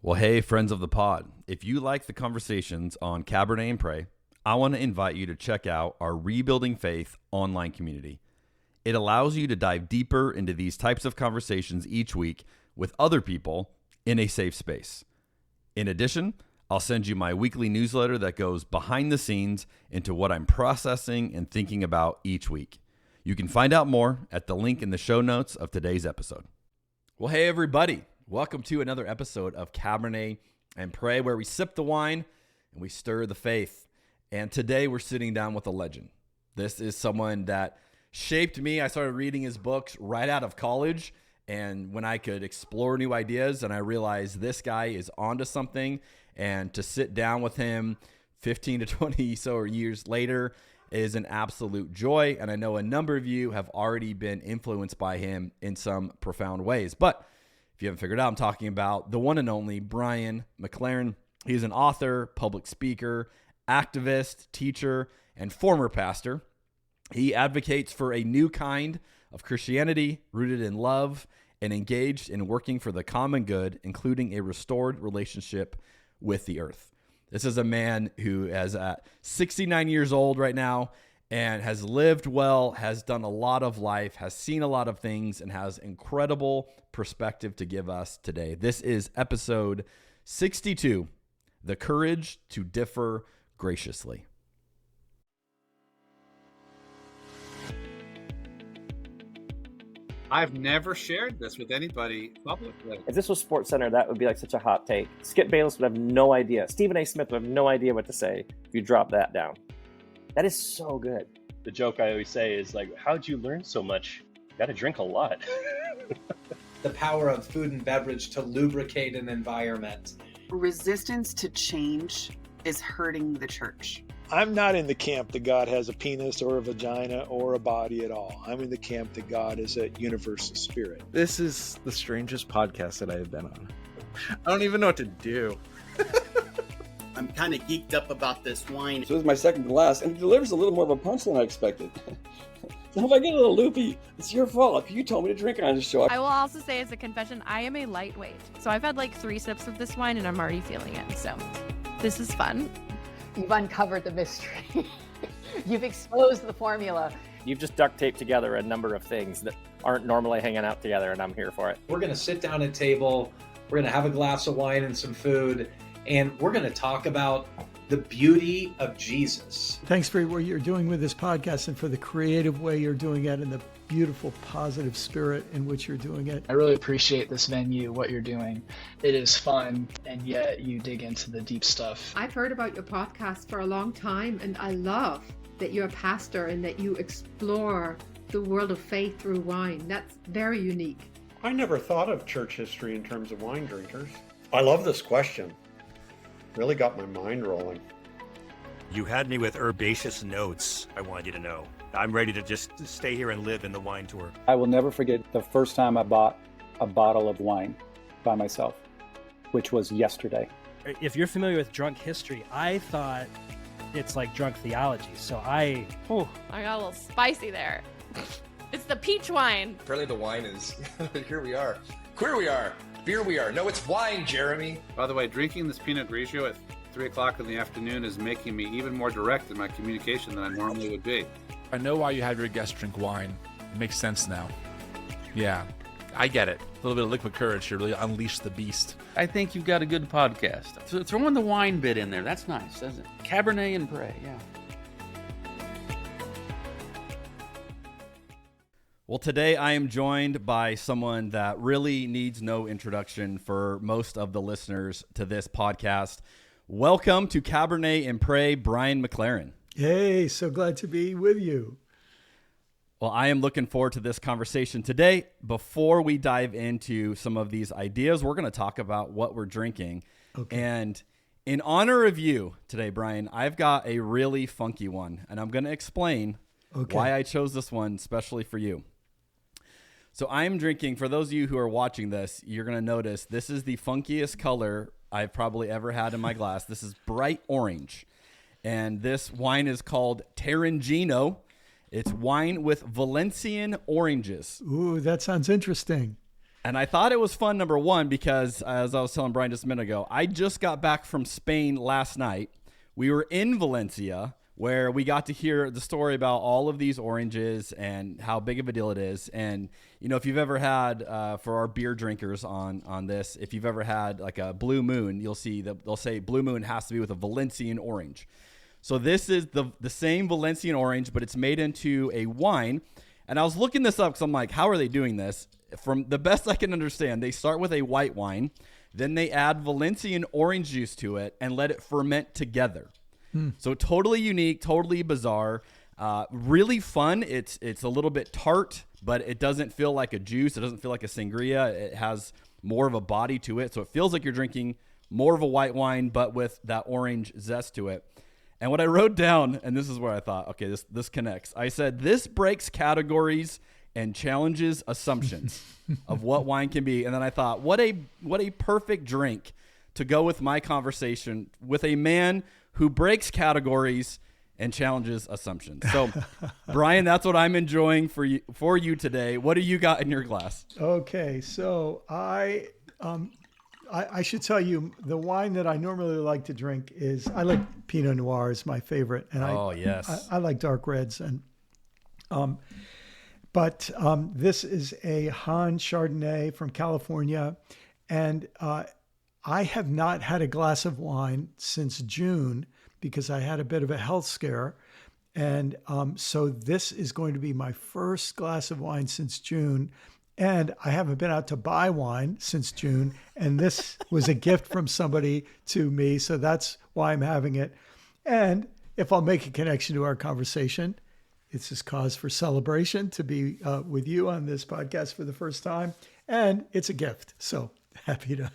Well, hey, friends of the pod. If you like the conversations on Cabernet and Pray, I want to invite you to check out our Rebuilding Faith online community. It allows you to dive deeper into these types of conversations each week with other people in a safe space. In addition, I'll send you my weekly newsletter that goes behind the scenes into what I'm processing and thinking about each week. You can find out more at the link in the show notes of today's episode. Well, hey, everybody. Welcome to another episode of Cabernet and Pray, where we sip the wine and we stir the faith. And today we're sitting down with a legend. This is someone that shaped me. I started reading his books right out of college, and when I could explore new ideas, and I realized this guy is onto something, and to sit down with him 15 to 20 so years later is an absolute joy. And I know a number of you have already been influenced by him in some profound ways. But if you haven't figured out, I'm talking about the one and only Brian McLaren. He's an author, public speaker, activist, teacher, and former pastor. He advocates for a new kind of Christianity rooted in love and engaged in working for the common good, including a restored relationship with the earth. This is a man who is 69 years old right now and has lived well, has done a lot of life, has seen a lot of things, and has incredible perspective to give us today. This is episode 62, The Courage to Differ Graciously. I've never shared this with anybody publicly. If this was SportsCenter, that would be like such a hot take. Skip Bayless would have no idea. Stephen A. Smith would have no idea what to say if you drop that down. That is so good. The joke I always say is like, how'd you learn so much? You got to drink a lot. The power of food and beverage to lubricate an environment. Resistance to change is hurting the church. I'm not in the camp that God has a penis or a vagina or a body at all. I'm in the camp that God is a universal spirit. This is the strangest podcast that I have been on. I don't even know what to do. I'm kind of geeked up about this wine. So this is my second glass, and it delivers a little more of a punch than I expected. So if I get a little loopy, it's your fault. You told me to drink on this show. I will also say as a confession, I am a lightweight. So I've had like 3 sips of this wine and I'm already feeling it. So this is fun. You've uncovered the mystery. You've exposed the formula. You've just duct taped together a number of things that aren't normally hanging out together, and I'm here for it. We're going to sit down at a table, we're going to have a glass of wine and some food, and we're going to talk about the beauty of Jesus. Thanks for what you're doing with this podcast and for the creative way you're doing it and the beautiful, positive spirit in which you're doing it. I really appreciate this venue, what you're doing. It is fun, and yet you dig into the deep stuff. I've heard about your podcast for a long time, and I love that you're a pastor and that you explore the world of faith through wine. That's very unique. I never thought of church history in terms of wine drinkers. I love this question. Really got my mind rolling. You had me with herbaceous notes, I wanted you to know. I'm ready to just stay here and live in the wine tour. I will never forget the first time I bought a bottle of wine by myself, which was yesterday. If you're familiar with drunk history, I thought it's like drunk theology. So I got a little spicy there. It's the peach wine. Apparently the wine is, here we are. Queer we are. Beer we are. No, it's wine, Jeremy. By the way, drinking this Pinot Grigio at 3 o'clock in the afternoon is making me even more direct in my communication than I normally would be. I know why you have your guests drink wine. It makes sense now. Yeah, I get it. A little bit of liquid courage to really unleash the beast. I think you've got a good podcast. So throw in the wine bit in there. That's nice, doesn't it? Cabernet and Pray, yeah. Well, today I am joined by someone that really needs no introduction for most of the listeners to this podcast. Welcome to Cabernet and Pray, Brian McLaren. Hey, so glad to be with you. Well, I am looking forward to this conversation today. Before we dive into some of these ideas, we're going to talk about what we're drinking. Okay. And in honor of you today, Brian, I've got a really funky one, and I'm going to explain why I chose this one especially for you. So I'm drinking, for those of you who are watching this, you're going to notice this is the funkiest color I've probably ever had in my glass. This is bright orange. And this wine is called Tarangino. It's wine with Valencian oranges. Ooh, that sounds interesting. And I thought it was fun, number one, because as I was telling Brian just a minute ago, I just got back from Spain last night. We were in Valencia, where we got to hear the story about all of these oranges and how big of a deal it is. And, you know, if you've ever had, for our beer drinkers on this, if you've ever had like a Blue Moon, you'll see that they'll say Blue Moon has to be with a Valencian orange. So this is the same Valencian orange, but it's made into a wine. And I was looking this up because I'm like, how are they doing this? From the best I can understand, they start with a white wine, then they add Valencian orange juice to it and let it ferment together. So totally unique, totally bizarre, really fun. It's a little bit tart, but it doesn't feel like a juice. It doesn't feel like a sangria. It has more of a body to it. So it feels like you're drinking more of a white wine, but with that orange zest to it. And what I wrote down, and this is where I thought, okay, this connects. I said, this breaks categories and challenges assumptions of what wine can be. And then I thought, what a perfect drink to go with my conversation with a man who breaks categories and challenges assumptions. So, Brian, that's what I'm enjoying for you today. What do you got in your glass? Okay, so I should tell you the wine that I normally like to drink is I like Pinot Noir is my favorite, and I like dark reds, and but this is a Han Chardonnay from California, and I have not had a glass of wine since June because I had a bit of a health scare. And so this is going to be my first glass of wine since June. And I haven't been out to buy wine since June. And this was a gift from somebody to me. So that's why I'm having it. And if I'll make a connection to our conversation, it's this cause for celebration to be with you on this podcast for the first time. And it's a gift. So happy to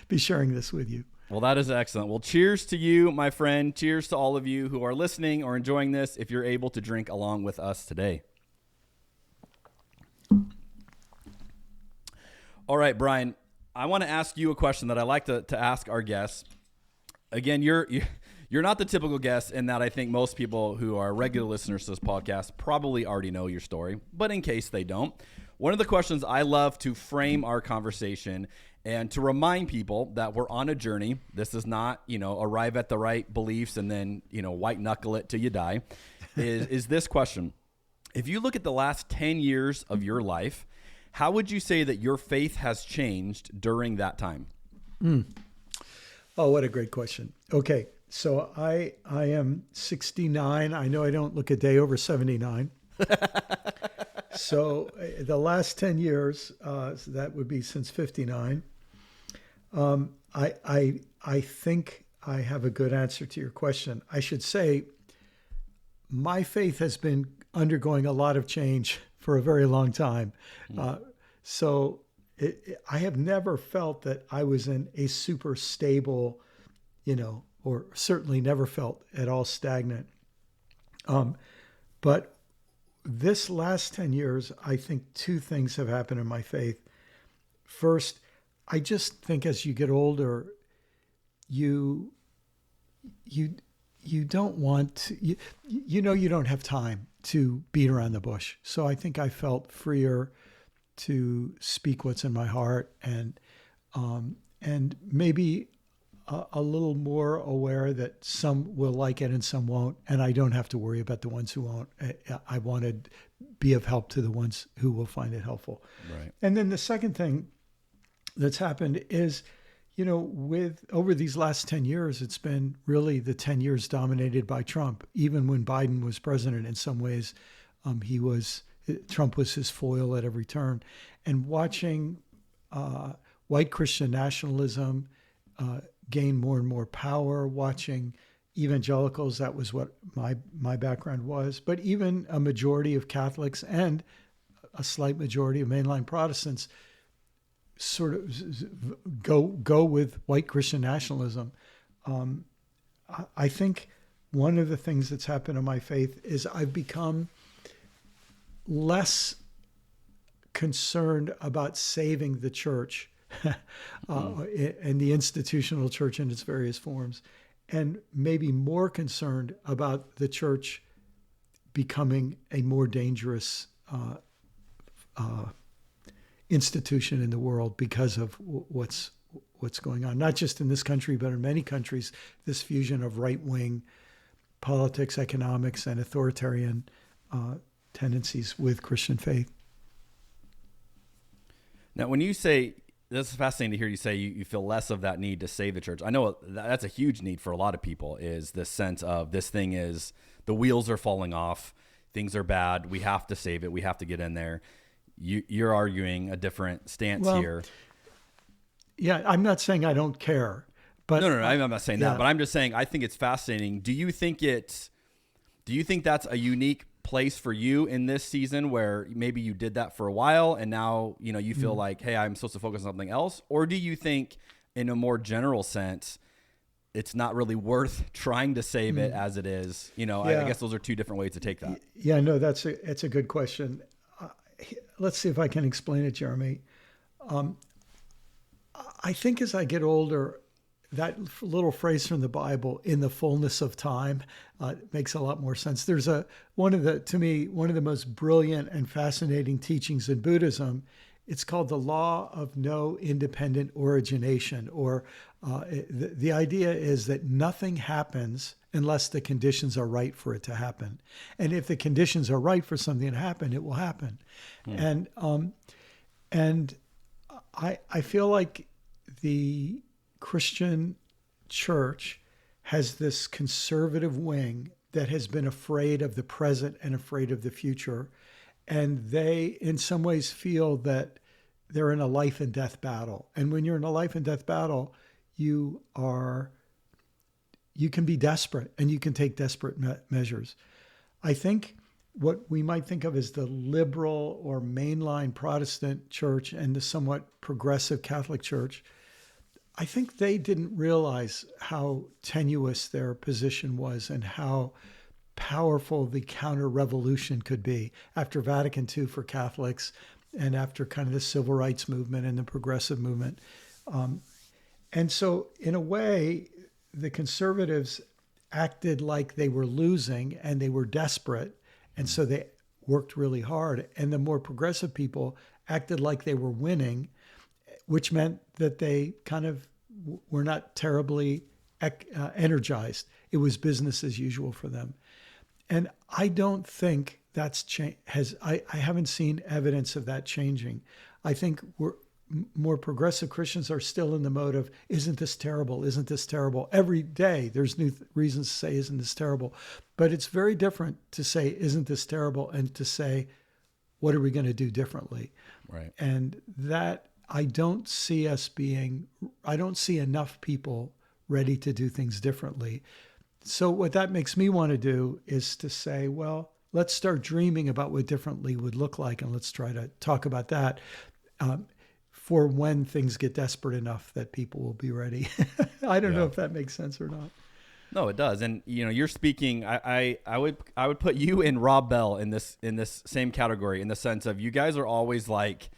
be sharing this with you. Well, that is excellent. Well, cheers to you, my friend. Cheers to all of you who are listening or enjoying this if you're able to drink along with us today. All right, Brian, I want to ask you a question that I like to ask our guests. Again, you're not the typical guest in that I think most people who are regular listeners to this podcast probably already know your story. But in case they don't, one of the questions I love to frame our conversation and to remind people that we're on a journey. This is not, arrive at the right beliefs and then, white knuckle it till you die, is this question. If you look at the last 10 years of your life, how would you say that your faith has changed during that time? Oh, what a great question. Okay, so I am 69. I know I don't look a day over 79. So the last 10 years, so that would be since 59. I think I have a good answer to your question. I should say my faith has been undergoing a lot of change for a very long time. So I have never felt that I was in a super stable, or certainly never felt at all stagnant. But this last 10 years, I think two things have happened in my faith. First, I just think as you get older, you don't want to, you don't have time to beat around the bush. So I think I felt freer to speak what's in my heart and maybe a little more aware that some will like it and some won't. And I don't have to worry about the ones who won't. I want to be of help to the ones who will find it helpful. Right. And then the second thing that's happened is, with over these last 10 years, it's been really the 10 years dominated by Trump. Even when Biden was president, in some ways, Trump was his foil at every turn. And watching white Christian nationalism gain more and more power, watching evangelicals, that was what my background was, but even a majority of Catholics and a slight majority of mainline Protestants sort of go with white Christian nationalism. I think one of the things that's happened in my faith is I've become less concerned about saving the church and the institutional church in its various forms, and maybe more concerned about the church becoming a more dangerous institution in the world because of what's going on, not just in this country, but in many countries, this fusion of right-wing politics, economics, and authoritarian tendencies with Christian faith. Now, when you say, this is fascinating to hear you say you feel less of that need to save the church. I know that's a huge need for a lot of people, is this sense of this thing is, the wheels are falling off, things are bad, we have to save it, we have to get in there. You're arguing a different stance here. Yeah, I'm not saying I don't care. But no, I'm not saying that. But I'm just saying I think it's fascinating. Do you think that's a unique place for you in this season where maybe you did that for a while and now you feel like, hey, I'm supposed to focus on something else? Or do you think in a more general sense it's not really worth trying to save it as it is? I guess those are two different ways to take that. Yeah, no, it's a good question. Let's see if I can explain it, Jeremy. I think as I get older, that little phrase from the Bible, "in the fullness of time," makes a lot more sense. There's one of the most brilliant and fascinating teachings in Buddhism. It's called the law of no independent origination, or the idea is that nothing happens unless the conditions are right for it to happen. And if the conditions are right for something to happen, it will happen. And I feel like the Christian church has this conservative wing that has been afraid of the present and afraid of the future. And they, in some ways, feel that they're in a life and death battle. And when you're in a life and death battle, you can be desperate and you can take desperate measures. I think what we might think of as the liberal or mainline Protestant church and the somewhat progressive Catholic church, I think they didn't realize how tenuous their position was and how powerful the counter-revolution could be after Vatican II for Catholics and after kind of the civil rights movement and the progressive movement. And so in a way, the conservatives acted like they were losing and they were desperate. And so they worked really hard. And the more progressive people acted like they were winning, which meant that they kind of were not terribly energized. It was business as usual for them. And I don't think that's I haven't seen evidence of that changing. I think more progressive Christians are still in the mode of, isn't this terrible? Isn't this terrible? Every day there's new reasons to say, isn't this terrible? But it's very different to say, isn't this terrible? And to say, what are we going to do differently? Right. And that I don't see enough people ready to do things differently. So what that makes me want to do is to say, well, let's start dreaming about what differently would look like. And let's try to talk about that for when things get desperate enough that people will be ready. I don't know if that makes sense or not. No, it does. And you're speaking, I would put you and Rob Bell in this same category, in the sense of you guys are always like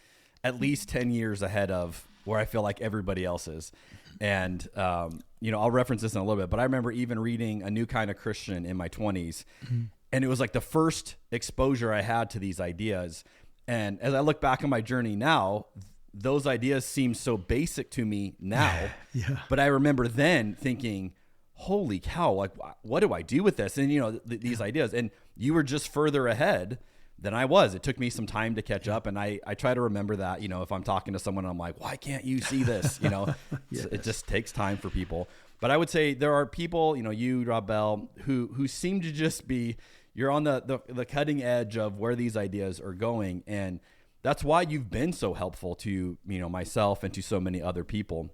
at least 10 years ahead of where I feel like everybody else is. And, I'll reference this in a little bit, but I remember even reading A New Kind of Christian in my 20s. Mm-hmm. And it was like the first exposure I had to these ideas. And as I look back on my journey now, those ideas seem so basic to me now. Yeah. But I remember then thinking, holy cow, like, what do I do with this? And, these ideas. And you were just further ahead than I was. It took me some time to catch up. And I try to remember that, if I'm talking to someone and I'm like, why can't you see this? Yes. It just takes time for people. But I would say there are people, you, Rob Bell, who seem to just be, you're on the cutting edge of where these ideas are going. And that's why you've been so helpful to, myself and to so many other people.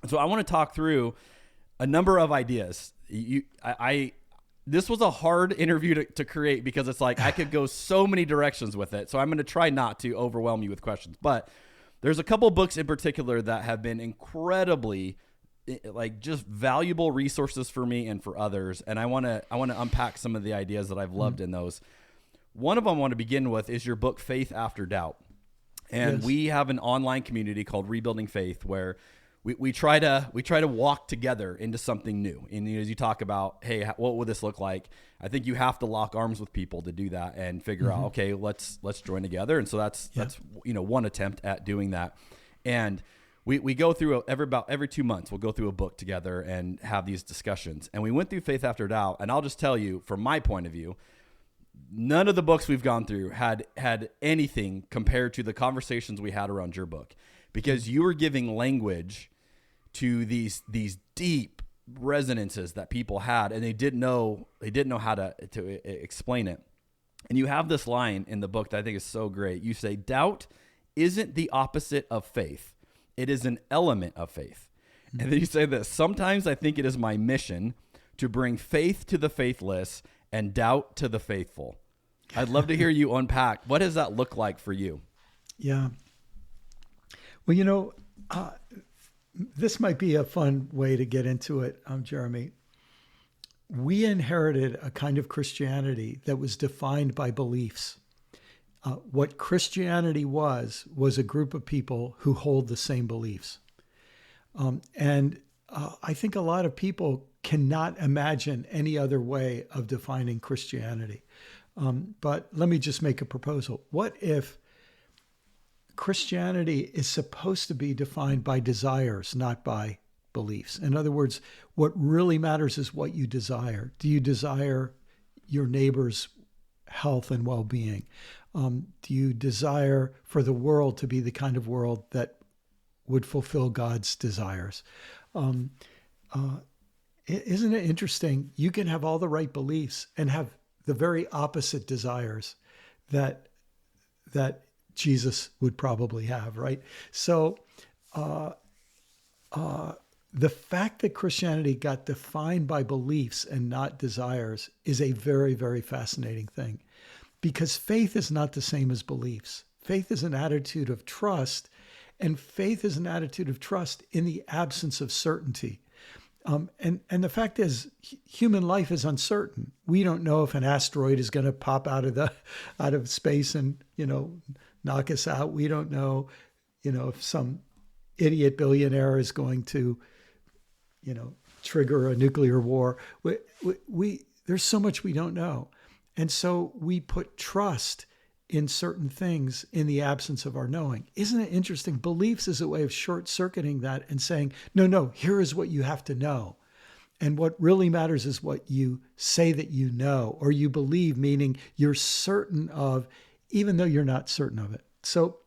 So I want to talk through a number of ideas. This was a hard interview to create because it's like I could go so many directions with it. So I'm going to try not to overwhelm you with questions. But there's a couple books in particular that have been incredibly just valuable resources for me and for others. And I want to unpack some of the ideas that I've loved in those. One of them I want to begin with is your book, Faith After Doubt. And we have an online community called Rebuilding Faith where we try to walk together into something new. And as you talk about, hey, what would this look like? I think you have to lock arms with people to do that and figure out, okay, let's join together. And so that's one attempt at doing that. And we go through every 2 months, we'll go through a book together and have these discussions. And we went through Faith After Doubt. And I'll just tell you, from my point of view, none of the books we've gone through had anything compared to the conversations we had around your book, because you were giving language to these deep resonances that people had, and they didn't know how to explain it. And you have this line in the book that I think is so great. You say, doubt isn't the opposite of faith. It is an element of faith. Mm-hmm. And then you say this: sometimes I think it is my mission to bring faith to the faithless and doubt to the faithful. I'd love to hear you unpack. What does that look like for you? Yeah. Well, this might be a fun way to get into it, Jeremy. We inherited a kind of Christianity that was defined by beliefs. What Christianity was a group of people who hold the same beliefs. And I think a lot of people cannot imagine any other way of defining Christianity. But let me just make a proposal. What if Christianity is supposed to be defined by desires, not by beliefs? In other words, what really matters is what you desire. Do you desire your neighbor's health and well-being? Do you desire for the world to be the kind of world that would fulfill God's desires? Isn't it interesting? You can have all the right beliefs and have the very opposite desires that Jesus would probably have, right? So the fact that Christianity got defined by beliefs and not desires is a very, very fascinating thing, because faith is not the same as beliefs. Faith is an attitude of trust, and faith is an attitude of trust in the absence of certainty. And the fact is, human life is uncertain. We don't know if an asteroid is going to pop out of space and, knock us out. We don't know, if some idiot billionaire is going to, trigger a nuclear war. There's so much we don't know. And so we put trust in certain things in the absence of our knowing. Isn't it interesting? Beliefs is a way of short-circuiting that and saying, no, here is what you have to know. And what really matters is what you say that you know, or you believe, meaning you're certain of, even though you're not certain of it. So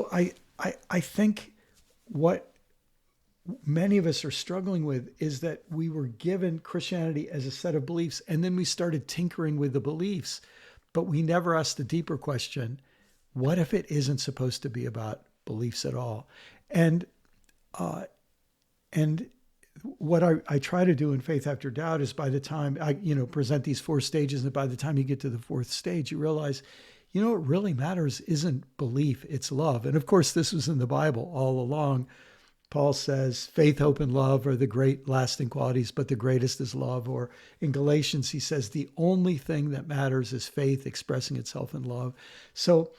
I think what many of us are struggling with is that we were given Christianity as a set of beliefs, and then we started tinkering with the beliefs, but we never asked the deeper question: what if it isn't supposed to be about beliefs at all? And what I try to do in Faith After Doubt is, by the time I present these 4 stages, and by the time you get to the 4th stage, you realize, what really matters isn't belief, it's love. And of course, this was in the Bible all along. Paul says faith, hope, and love are the great lasting qualities, but the greatest is love. Or in Galatians, he says the only thing that matters is faith expressing itself in love. So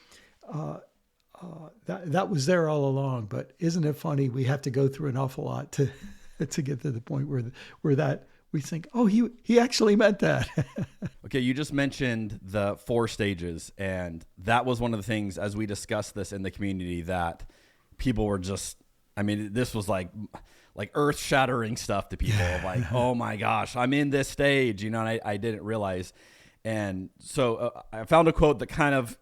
that was there all along. But isn't it funny? We have to go through an awful lot to get to the point where that we think, oh, he actually meant that. Okay, you just mentioned the 4 stages, and that was one of the things as we discussed this in the community that people were just, this was like earth-shattering stuff to people. Like, oh my gosh, I'm in this stage, and I didn't realize. And so I found a quote that kind of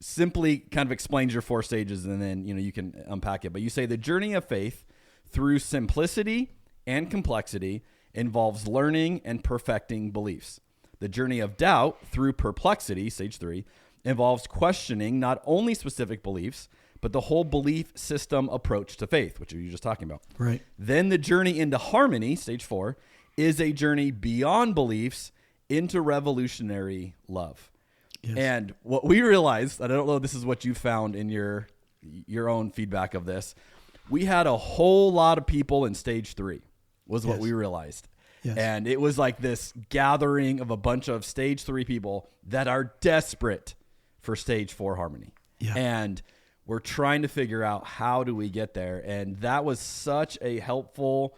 simply explains your 4 stages, and then, you can unpack it. But you say the journey of faith through simplicity and complexity involves learning and perfecting beliefs. The journey of doubt through perplexity, stage 3, involves questioning not only specific beliefs, but the whole belief system approach to faith, which you were just talking about. Right. Then the journey into harmony, stage 4, is a journey beyond beliefs into revolutionary love. Yes. And what we realized, and I don't know if this is what you found in your own feedback of this, we had a whole lot of people in stage 3, was what we realized. Yes. And it was like this gathering of a bunch of stage 3 people that are desperate for stage 4 harmony. Yeah. And we're trying to figure out how do we get there. And that was such a helpful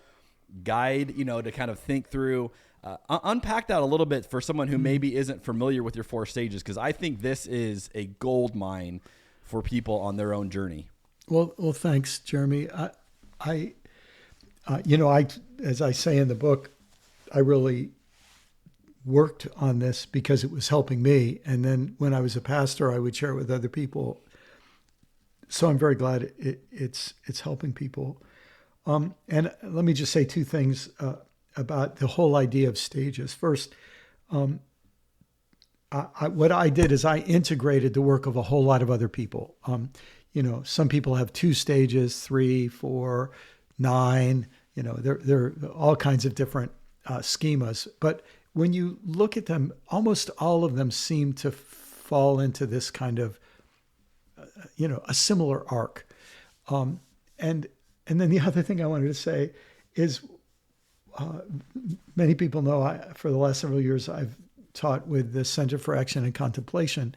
guide, to kind of think through, unpack that a little bit for someone who maybe isn't familiar with your 4 stages, because I think this is a gold mine for people on their own journey. Well, thanks, Jeremy. I as I say in the book, I really worked on this because it was helping me. And then when I was a pastor, I would share it with other people. So I'm very glad it's helping people. And let me just say 2 things about the whole idea of stages. First, what I did is I integrated the work of a whole lot of other people. Some people have 2 stages, 3, 4, 9. There are all kinds of different schemas. But when you look at them, almost all of them seem to fall into this kind of, a similar arc. And then the other thing I wanted to say is, many people know for the last several years I've taught with the Center for Action and Contemplation,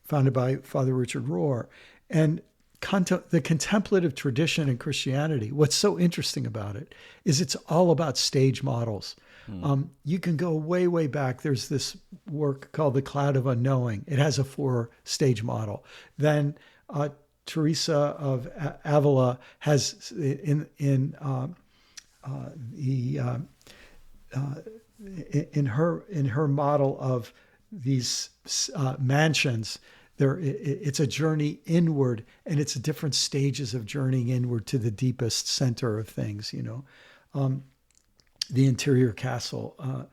founded by Father Richard Rohr. And the contemplative tradition in Christianity, what's so interesting about it is it's all about stage models. You can go way, way back. There's this work called The Cloud of Unknowing. It has a 4-stage model. Then Teresa of Avila has in her model of these mansions. It's a journey inward, and it's different stages of journeying inward to the deepest center of things. The interior castle,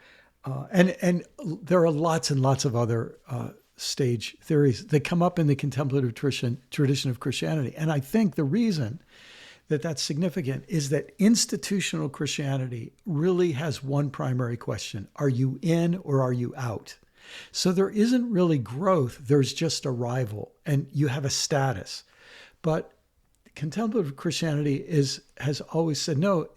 and there are lots and lots of other stage theories that come up in the contemplative tradition of Christianity. And I think the reason that that's significant is that institutional Christianity really has one primary question: are you in or are you out? So there isn't really growth, there's just arrival, and you have a status. But contemplative Christianity has always said, no,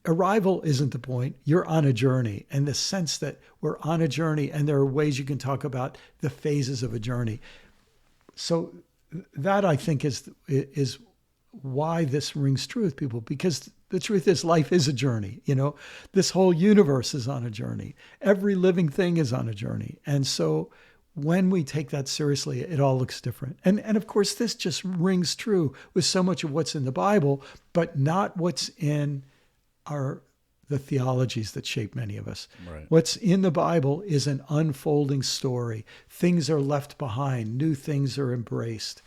arrival isn't the point, you're on a journey. And the sense that we're on a journey, and there are ways you can talk about the phases of a journey. So that, I think, is why this rings true with people, because the truth is life is a journey. This whole universe is on a journey. Every living thing is on a journey. And so when we take that seriously, it all looks different. And of course, this just rings true with so much of what's in the Bible, but not what's in the theologies that shape many of us. Right. What's in the Bible is an unfolding story. Things are left behind. New things are embraced.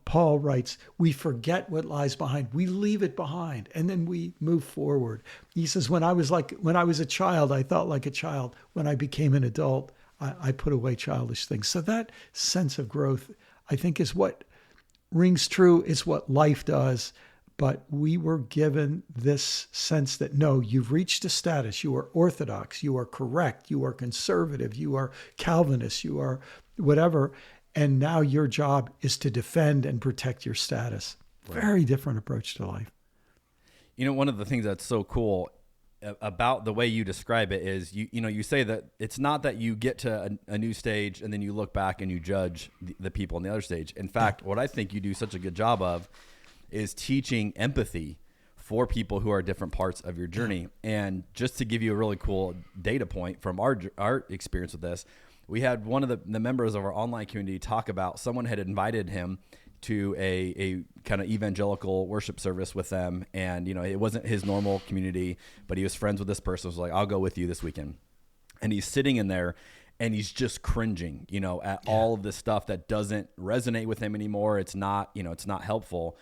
Paul writes, we forget what lies behind. We leave it behind, and then we move forward. He says, when I was a child, I thought like a child. When I became an adult, I put away childish things. So that sense of growth, I think, is what rings true. It's what life does. But we were given this sense that, no, you've reached a status. You are orthodox. You are correct. You are conservative. You are Calvinist. You are whatever. And now your job is to defend and protect your status. Right. Very different approach to life. One of the things that's so cool about the way you describe it is you say that it's not that you get to a new stage and then you look back and you judge the people in the other stage. In fact, what I think you do such a good job of is teaching empathy for people who are different parts of your journey. And just to give you a really cool data point from our experience with this, we had one of the members of our online community talk about someone had invited him to a kind of evangelical worship service with them. And, it wasn't his normal community, but he was friends with this person. Was like, I'll go with you this weekend. And he's sitting in there and he's just cringing, at all of this stuff that doesn't resonate with him anymore. It's not, it's not helpful.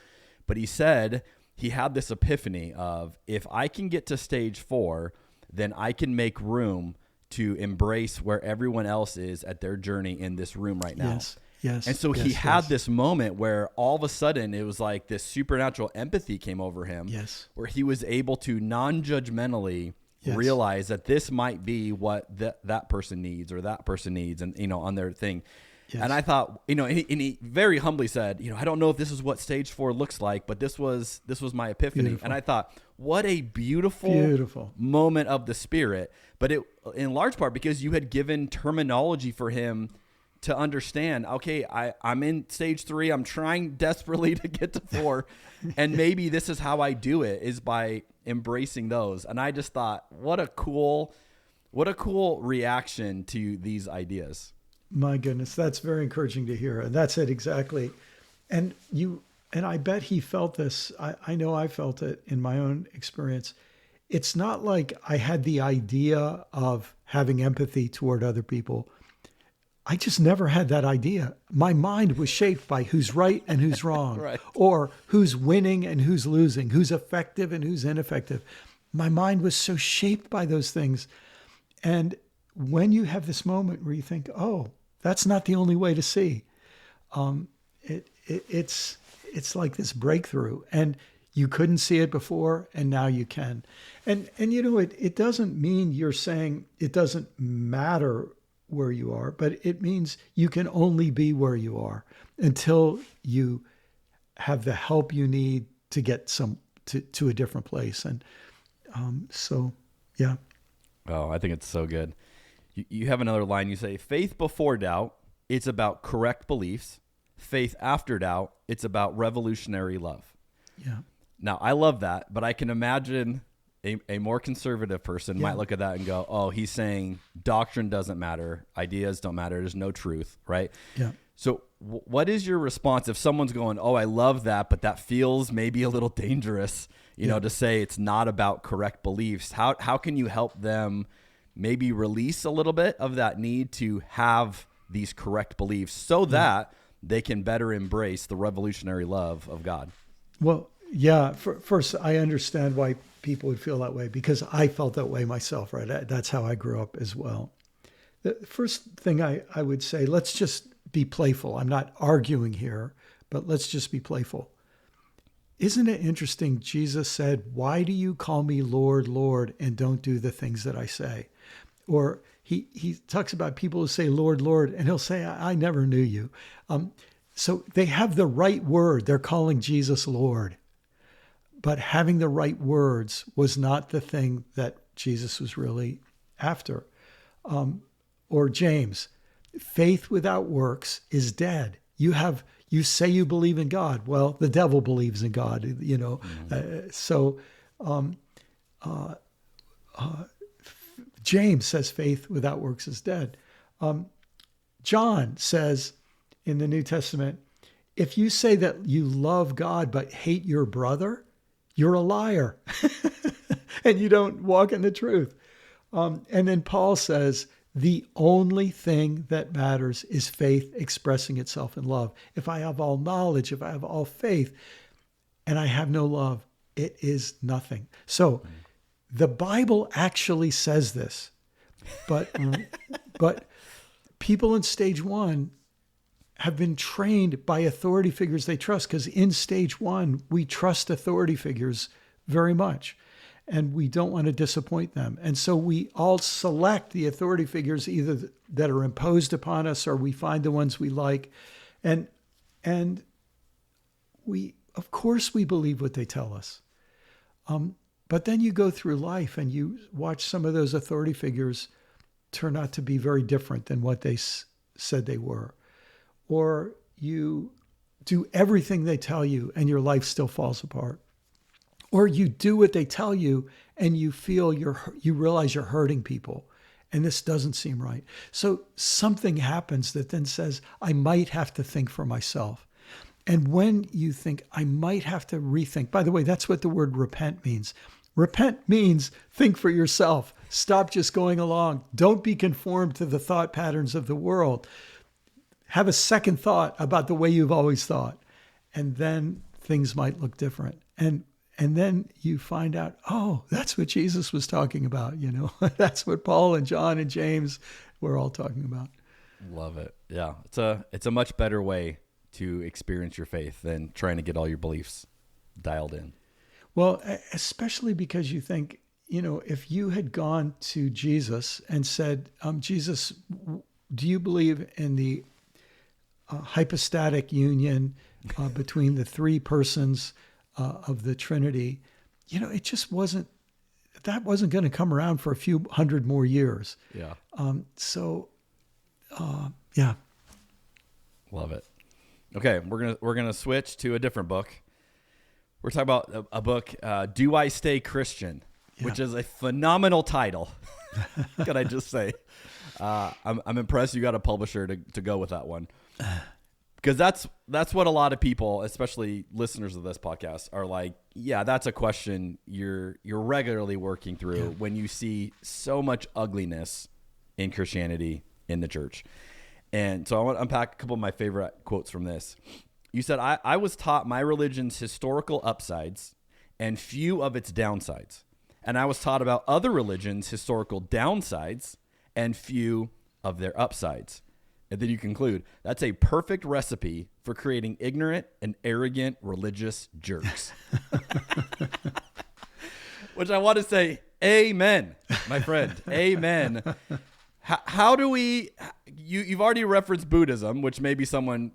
But he said he had this epiphany of, if I can get to stage 4, then I can make room to embrace where everyone else is at their journey in this room right now. Yes. And so he had this moment where all of a sudden it was like this supernatural empathy came over him. Yes. Where he was able to non-judgmentally realize that this might be what that person needs or that person needs, and on their thing. Yes. And I thought, and he very humbly said, I don't know if this is what stage 4 looks like, but this was my epiphany. Beautiful. And I thought, what a beautiful moment of the Spirit. But it, in large part, because you had given terminology for him to understand, okay, I'm in stage 3. I'm trying desperately to get to 4. And maybe this is how I do it, is by embracing those. And I just thought, what a cool reaction to these ideas. My goodness, that's very encouraging to hear. And that's it exactly. And I bet he felt this. I know I felt it in my own experience. It's not like I had the idea of having empathy toward other people. I just never had that idea. My mind was shaped by who's right and who's wrong, Right. or who's winning and who's losing, who's effective and who's ineffective. My mind was so shaped by those things. And when you have this moment where you think, oh, that's not the only way to see, it's like this breakthrough, and you couldn't see it before, and now you can. And it doesn't mean you're saying it doesn't matter where you are, but it means you can only be where you are until you have the help you need to get to a different place. And so, yeah. Oh, I think it's so good. You have another line. You say, faith before doubt, it's about correct beliefs. Faith after doubt, it's about revolutionary love. Yeah. Now, I love that, but I can imagine a more conservative person might look at that and go, oh, he's saying doctrine doesn't matter. Ideas don't matter. There's no truth, right? Yeah. So what is your response if someone's going, oh, I love that, but that feels maybe a little dangerous, you know, to say it's not about correct beliefs? How can you help them maybe release a little bit of that need to have these correct beliefs so that they can better embrace the revolutionary love of God? Well, yeah. First, I understand why people would feel that way, because I felt that way myself, right? That's how I grew up as well. The first thing I would say, let's just be playful. I'm not arguing here, but let's just be playful. Isn't it interesting? Jesus said, why do you call me Lord, Lord, and don't do the things that I say? Or he talks about people who say, Lord, Lord, and he'll say, I never knew you. So they have the right word. They're calling Jesus Lord. But having the right words was not the thing that Jesus was really after. Or James, faith without works is dead. You say you believe in God. Well, the devil believes in God, you know. James says faith without works is dead. John says in the New Testament, if you say that you love God but hate your brother, you're a liar and you don't walk in the truth. And then Paul says, the only thing that matters is faith expressing itself in love. If I have all knowledge, if I have all faith, and I have no love, it is nothing. So the Bible actually says this, but people in stage 1 have been trained by authority figures they trust, because in stage 1, we trust authority figures very much, and we don't want to disappoint them. And so we all select the authority figures either that are imposed upon us, or we find the ones we like. And we, of course, we believe what they tell us. But then you go through life and you watch some of those authority figures turn out to be very different than what they said they were. Or you do everything they tell you and your life still falls apart. Or you do what they tell you and you feel you realize you're hurting people and this doesn't seem right. So something happens that then says, I might have to think for myself. And when you think, I might have to rethink, by the way, that's what the word repent means. Repent means think for yourself. Stop just going along. Don't be conformed to the thought patterns of the world. Have a second thought about the way you've always thought. And then things might look different. And then you find out, oh, that's what Jesus was talking about. You know, that's what Paul and John and James were all talking about. Love it. Yeah. It's a much better way to experience your faith than trying to get all your beliefs dialed in. Well, especially because you think, you know, if you had gone to Jesus and said, Jesus, do you believe in the hypostatic union between the three persons of the Trinity? You know, it just wasn't going to come around for a few hundred more years. Yeah. Yeah. Love it. Okay, we're gonna switch to a different book. We're talking about a book, Do I Stay Christian? Yeah. Which is a phenomenal title. Could I just say? I'm impressed you got a publisher to go with that one. Because that's what a lot of people, especially listeners of this podcast, are like, yeah, that's a question you're regularly working through when you see so much ugliness in Christianity in the church. And so I want to unpack a couple of my favorite quotes from this. You said, I was taught my religion's historical upsides and few of its downsides. And I was taught about other religions' historical downsides and few of their upsides. And then you conclude, that's a perfect recipe for creating ignorant and arrogant religious jerks. Which I want to say, amen, my friend, amen. How do we, you've already referenced Buddhism, which maybe someone,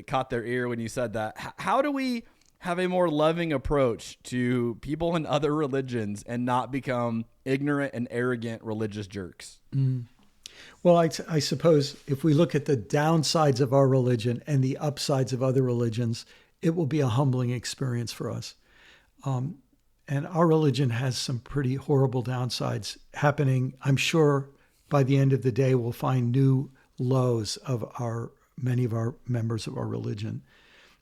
caught their ear when you said that. How do we have a more loving approach to people in other religions and not become ignorant and arrogant religious jerks? Mm. Well, I suppose if we look at the downsides of our religion and the upsides of other religions, it will be a humbling experience for us. And our religion has some pretty horrible downsides happening. I'm sure by the end of the day, we'll find new lows of many of our members of our religion,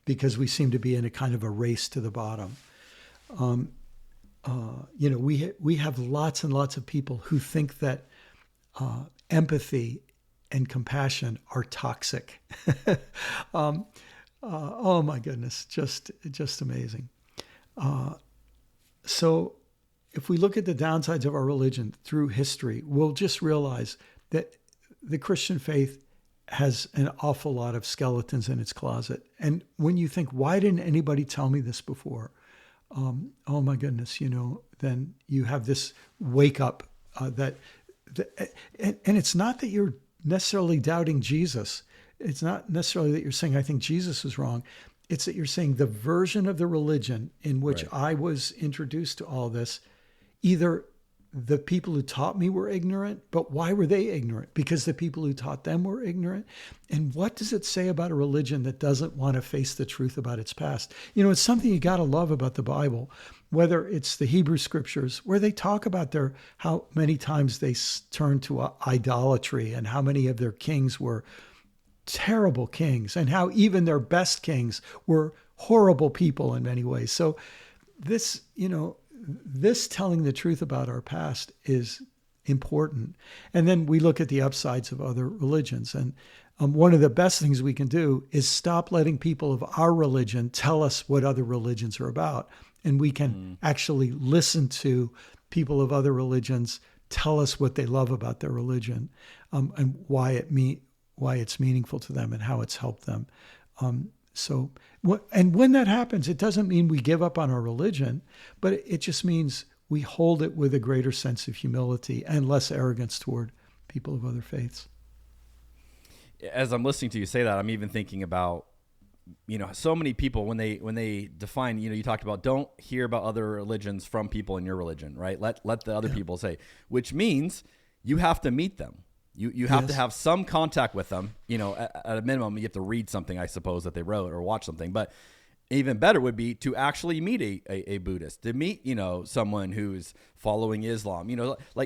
because we seem to be in a kind of a race to the bottom. We have lots and lots of people who think that empathy and compassion are toxic. Oh my goodness, just amazing. So if we look at the downsides of our religion through history, we'll just realize that the Christian faith has an awful lot of skeletons in its closet. And when you think, why didn't anybody tell me this before? Oh my goodness, then you have this wake up and it's not that you're necessarily doubting Jesus. It's not necessarily that you're saying, I think Jesus is wrong. It's that you're saying the version of the religion in which I was introduced to all this, either the people who taught me were ignorant, but why were they ignorant? Because the people who taught them were ignorant. And what does it say about a religion that doesn't want to face the truth about its past? It's something you got to love about the Bible, whether it's the Hebrew scriptures, where they talk about how many times they turned to idolatry and how many of their kings were terrible kings and how even their best kings were horrible people in many ways. So this telling the truth about our past is important. And then we look at the upsides of other religions. And one of the best things we can do is stop letting people of our religion tell us what other religions are about. And we can actually listen to people of other religions tell us what they love about their religion, and why it's meaningful to them and how it's helped them. And when that happens, it doesn't mean we give up on our religion, but it just means we hold it with a greater sense of humility and less arrogance toward people of other faiths. As I'm listening to you say that, I'm even thinking about, so many people when they define, you talked about don't hear about other religions from people in your religion, right? Let the other people say, which means you have to meet them. You have to have some contact with them. At a minimum, you have to read something, I suppose, that they wrote or watch something. But even better would be to actually meet a Buddhist, to meet, someone who's following Islam,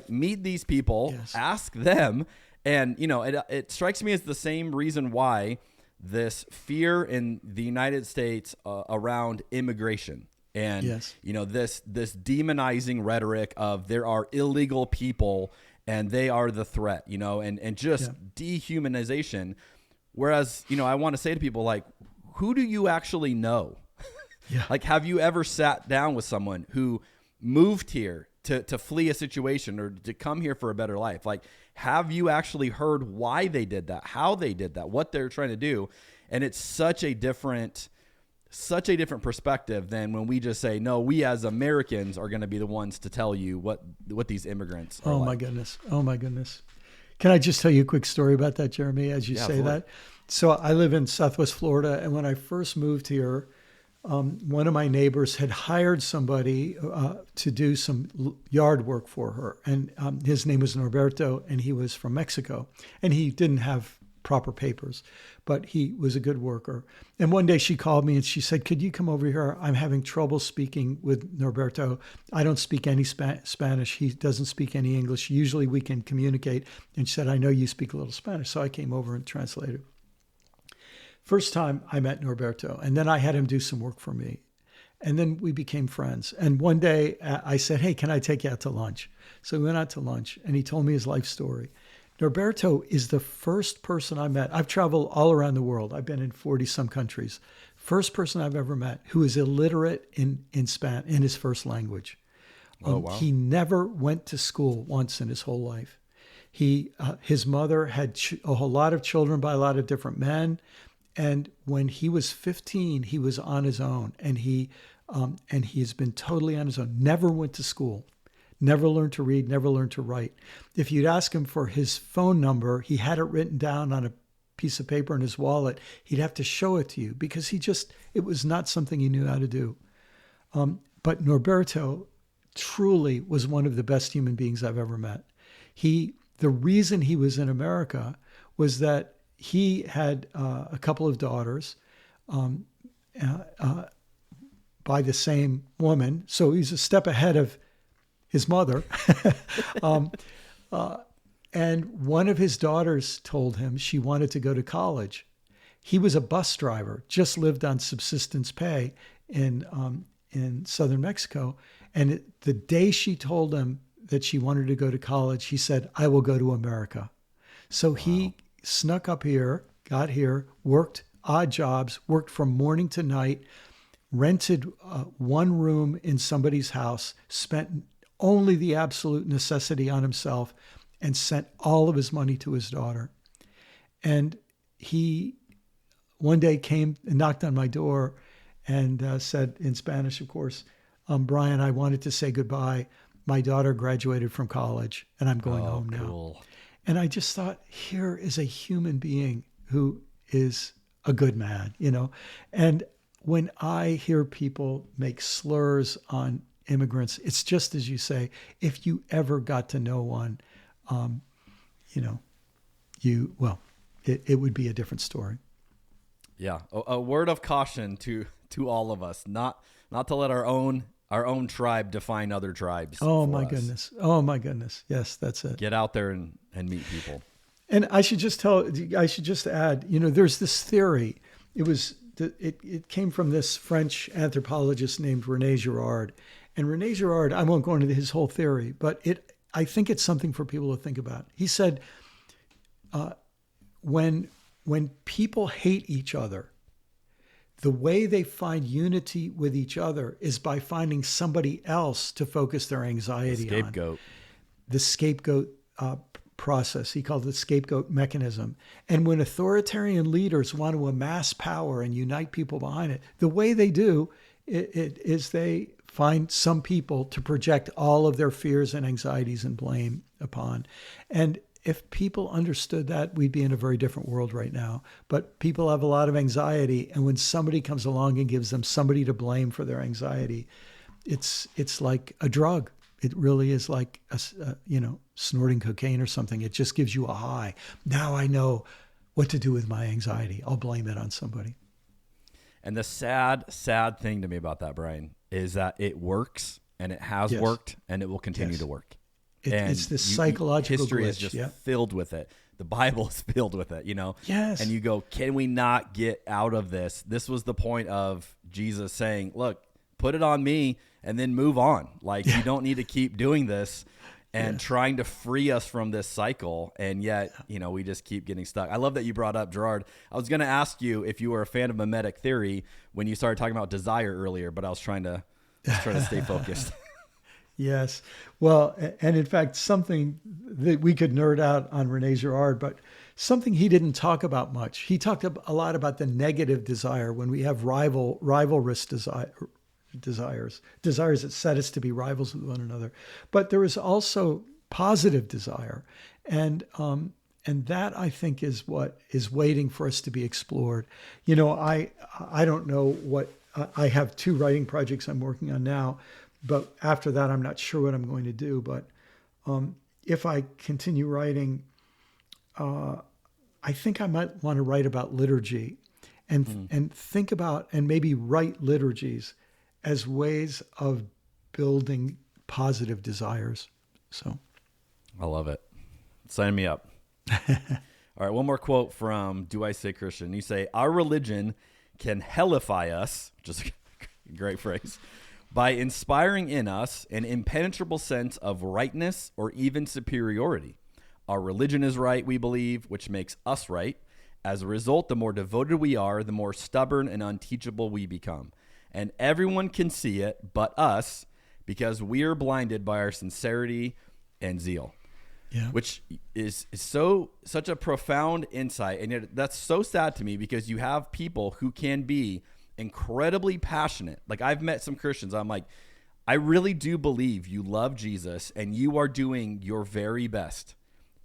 meet these people, ask them. And, it strikes me as the same reason why this fear in the United States around immigration and, this demonizing rhetoric of there are illegal people and they are the threat, and just dehumanization. Whereas, I want to say to people, who do you actually know? Have you ever sat down with someone who moved here to flee a situation or to come here for a better life? Have you actually heard why they did that, how they did that, what they're trying to do? And it's such a different perspective than when we just say, no, we as Americans are going to be the ones to tell you what these immigrants are. My goodness. Oh my goodness. Can I just tell you a quick story about that, Jeremy, as you say that? So I live in Southwest Florida. And when I first moved here, one of my neighbors had hired somebody to do some yard work for her. And his name was Norberto, and he was from Mexico. And he didn't have proper papers, but he was a good worker. And one day she called me and she said, could you come over here? I'm having trouble speaking with Norberto. I don't speak any Spanish. He doesn't speak any English. Usually we can communicate. And she said, I know you speak a little Spanish. So I came over and translated. First time I met Norberto, and then I had him do some work for me. And then we became friends. And one day I said, hey, can I take you out to lunch? So we went out to lunch and he told me his life story. Norberto is the first person I met. I've traveled all around the world. I've been in 40 some countries. First person I've ever met who is illiterate in his first language. Oh, wow. He never went to school once in his whole life. His mother had a whole lot of children by a lot of different men. And when he was 15, he was on his own, and he has been totally on his own. Never went to school, never learned to read, never learned to write. If you'd ask him for his phone number, he had it written down on a piece of paper in his wallet. He'd have to show it to you because it was not something he knew how to do. But Norberto truly was one of the best human beings I've ever met. The reason he was in America was that he had a couple of daughters by the same woman. So he's a step ahead of his mother. And one of his daughters told him she wanted to go to college. He was a bus driver, just lived on subsistence pay in southern Mexico. And the day she told him that she wanted to go to college, he said, I will go to America. So he snuck up here, got here, worked odd jobs, worked from morning to night, rented one room in somebody's house, spent only the absolute necessity on himself, and sent all of his money to his daughter. And he one day came and knocked on my door and said in Spanish, of course, Brian, I wanted to say goodbye. My daughter graduated from college and I'm going home now. Cool. And I just thought, here is a human being who is a good man, And when I hear people make slurs on immigrants, it's just as you say, if you ever got to know one, it would be a different story. Yeah. A word of caution to all of us, not to let our own tribe define other tribes. Oh my goodness. Oh my goodness. Yes, that's it. Get out there and meet people. And I should just add, there's this theory. It came from this French anthropologist named René Girard. And René Girard, I won't go into his whole theory, but I think it's something for people to think about. He said, when people hate each other, the way they find unity with each other is by finding somebody else to focus their anxiety on. Scapegoat. The scapegoat process. He called it the scapegoat mechanism. And when authoritarian leaders want to amass power and unite people behind it, the way they do it is they find some people to project all of their fears and anxieties and blame upon. And if people understood that, we'd be in a very different world right now. But people have a lot of anxiety, and when somebody comes along and gives them somebody to blame for their anxiety, it's like a drug. It really is like snorting cocaine or something. It just gives you a high. Now I know what to do with my anxiety. I'll blame it on somebody. And the sad thing to me about that, Brian, is that it works, and it has worked, and it will continue to work. It's this psychological history glitch, is just filled with it. The Bible is filled with it, Yes. And you go, can we not get out of this? This was the point of Jesus saying, look, put it on me and then move on. Like, you don't need to keep doing this and trying to free us from this cycle. And yet, we just keep getting stuck. I love that you brought up Gerard. I was going to ask you if you were a fan of mimetic theory when you started talking about desire earlier, but I was trying to stay focused. Yes. Well, and in fact, something that we could nerd out on René Girard, but something he didn't talk about much. He talked a lot about the negative desire when we have rivalrous desires that set us to be rivals with one another. But there is also positive desire. And that, I think, is what is waiting for us to be explored. I don't know what, I have 2 writing projects I'm working on now. But after that, I'm not sure what I'm going to do. But if I continue writing, I I think I might want to write about liturgy and think about and maybe write liturgies as ways of building positive desires. So I love it. Sign me up. All right, one more quote from Do I Say Christian? You say, our religion can hellify us, which is a great phrase, by inspiring in us an impenetrable sense of rightness or even superiority. Our religion is right, we believe, which makes us right. As a result, the more devoted we are, the more stubborn and unteachable we become. And everyone can see it but us, because we are blinded by our sincerity and zeal. Yeah. Which is such a profound insight. And yet that's so sad to me, because you have people who can be incredibly passionate. Like, I've met some Christians, I'm like, I really do believe you love Jesus and you are doing your very best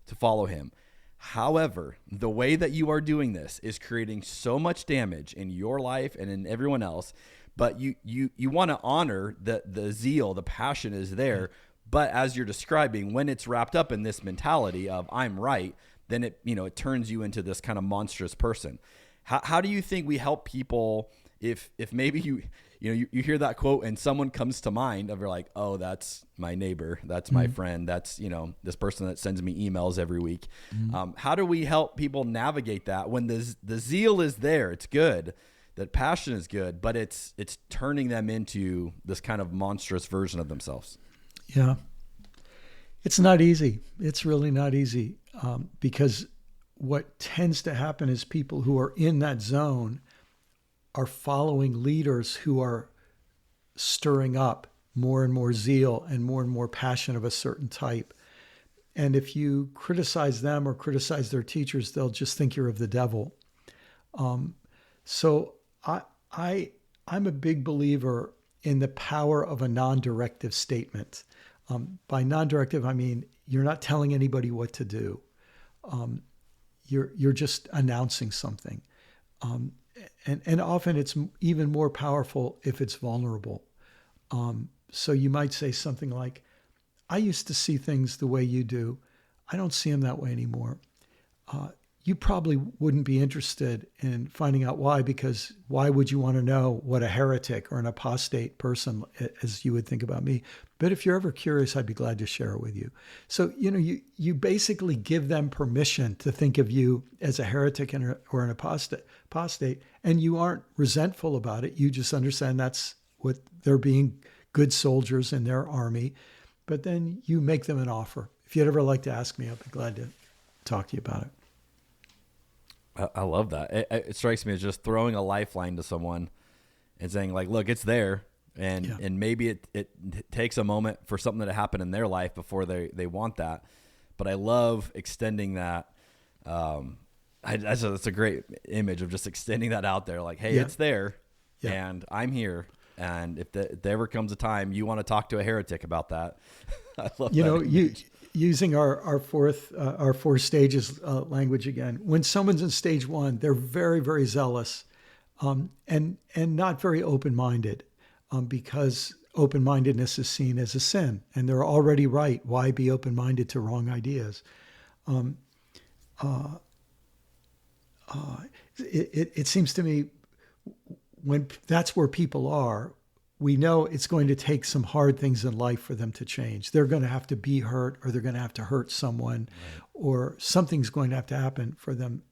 to follow him. However, the way that you are doing this is creating so much damage in your life and in everyone else. But you want to honor the zeal, the passion is there. But as you're describing, when it's wrapped up in this mentality of I'm right, then it turns you into this kind of monstrous person. How do you think we help people if maybe you hear that quote and someone comes to mind of, you're like, oh, that's my neighbor, that's my friend, that's this person that sends me emails every week. How do we help people navigate that when the zeal is there? It's good. That passion is good, but it's turning them into this kind of monstrous version of themselves. Yeah. It's not easy. It's really not easy, because what tends to happen is people who are in that zone are following leaders who are stirring up more and more zeal and more passion of a certain type. And if you criticize them or criticize their teachers, they'll just think you're of the devil. So I'm a big believer in the power of a non-directive statement. By non-directive, I mean you're not telling anybody what to do. You're just announcing something. And often it's even more powerful if it's vulnerable. So you might say something like, I used to see things the way you do. I don't see them that way anymore. You probably wouldn't be interested in finding out why, because why would you want to know what a heretic or an apostate person, as you would think about me? But if you're ever curious, I'd be glad to share it with you. So, you basically give them permission to think of you as a heretic or an apostate, and you aren't resentful about it. You just understand that's what they're being good soldiers in their army. But then you make them an offer. If you'd ever like to ask me, I'd be glad to talk to you about it. I love that. It strikes me as just throwing a lifeline to someone and saying, like, look, it's there. And maybe it takes a moment for something to happen in their life before they want that. But I love extending that. That's a great image of just extending that out there. Like, hey, it's there and I'm here. And if there ever comes a time you want to talk to a heretic about that, I love that. Using our four stages language again. When someone's in stage one, they're very, very zealous, and not very open-minded, because open-mindedness is seen as a sin, and they're already right. Why be open-minded to wrong ideas? It seems to me when that's where people are, we know it's going to take some hard things in life for them to change. They're going to have to be hurt, or they're going to have to hurt someone, or something's going to have to happen for them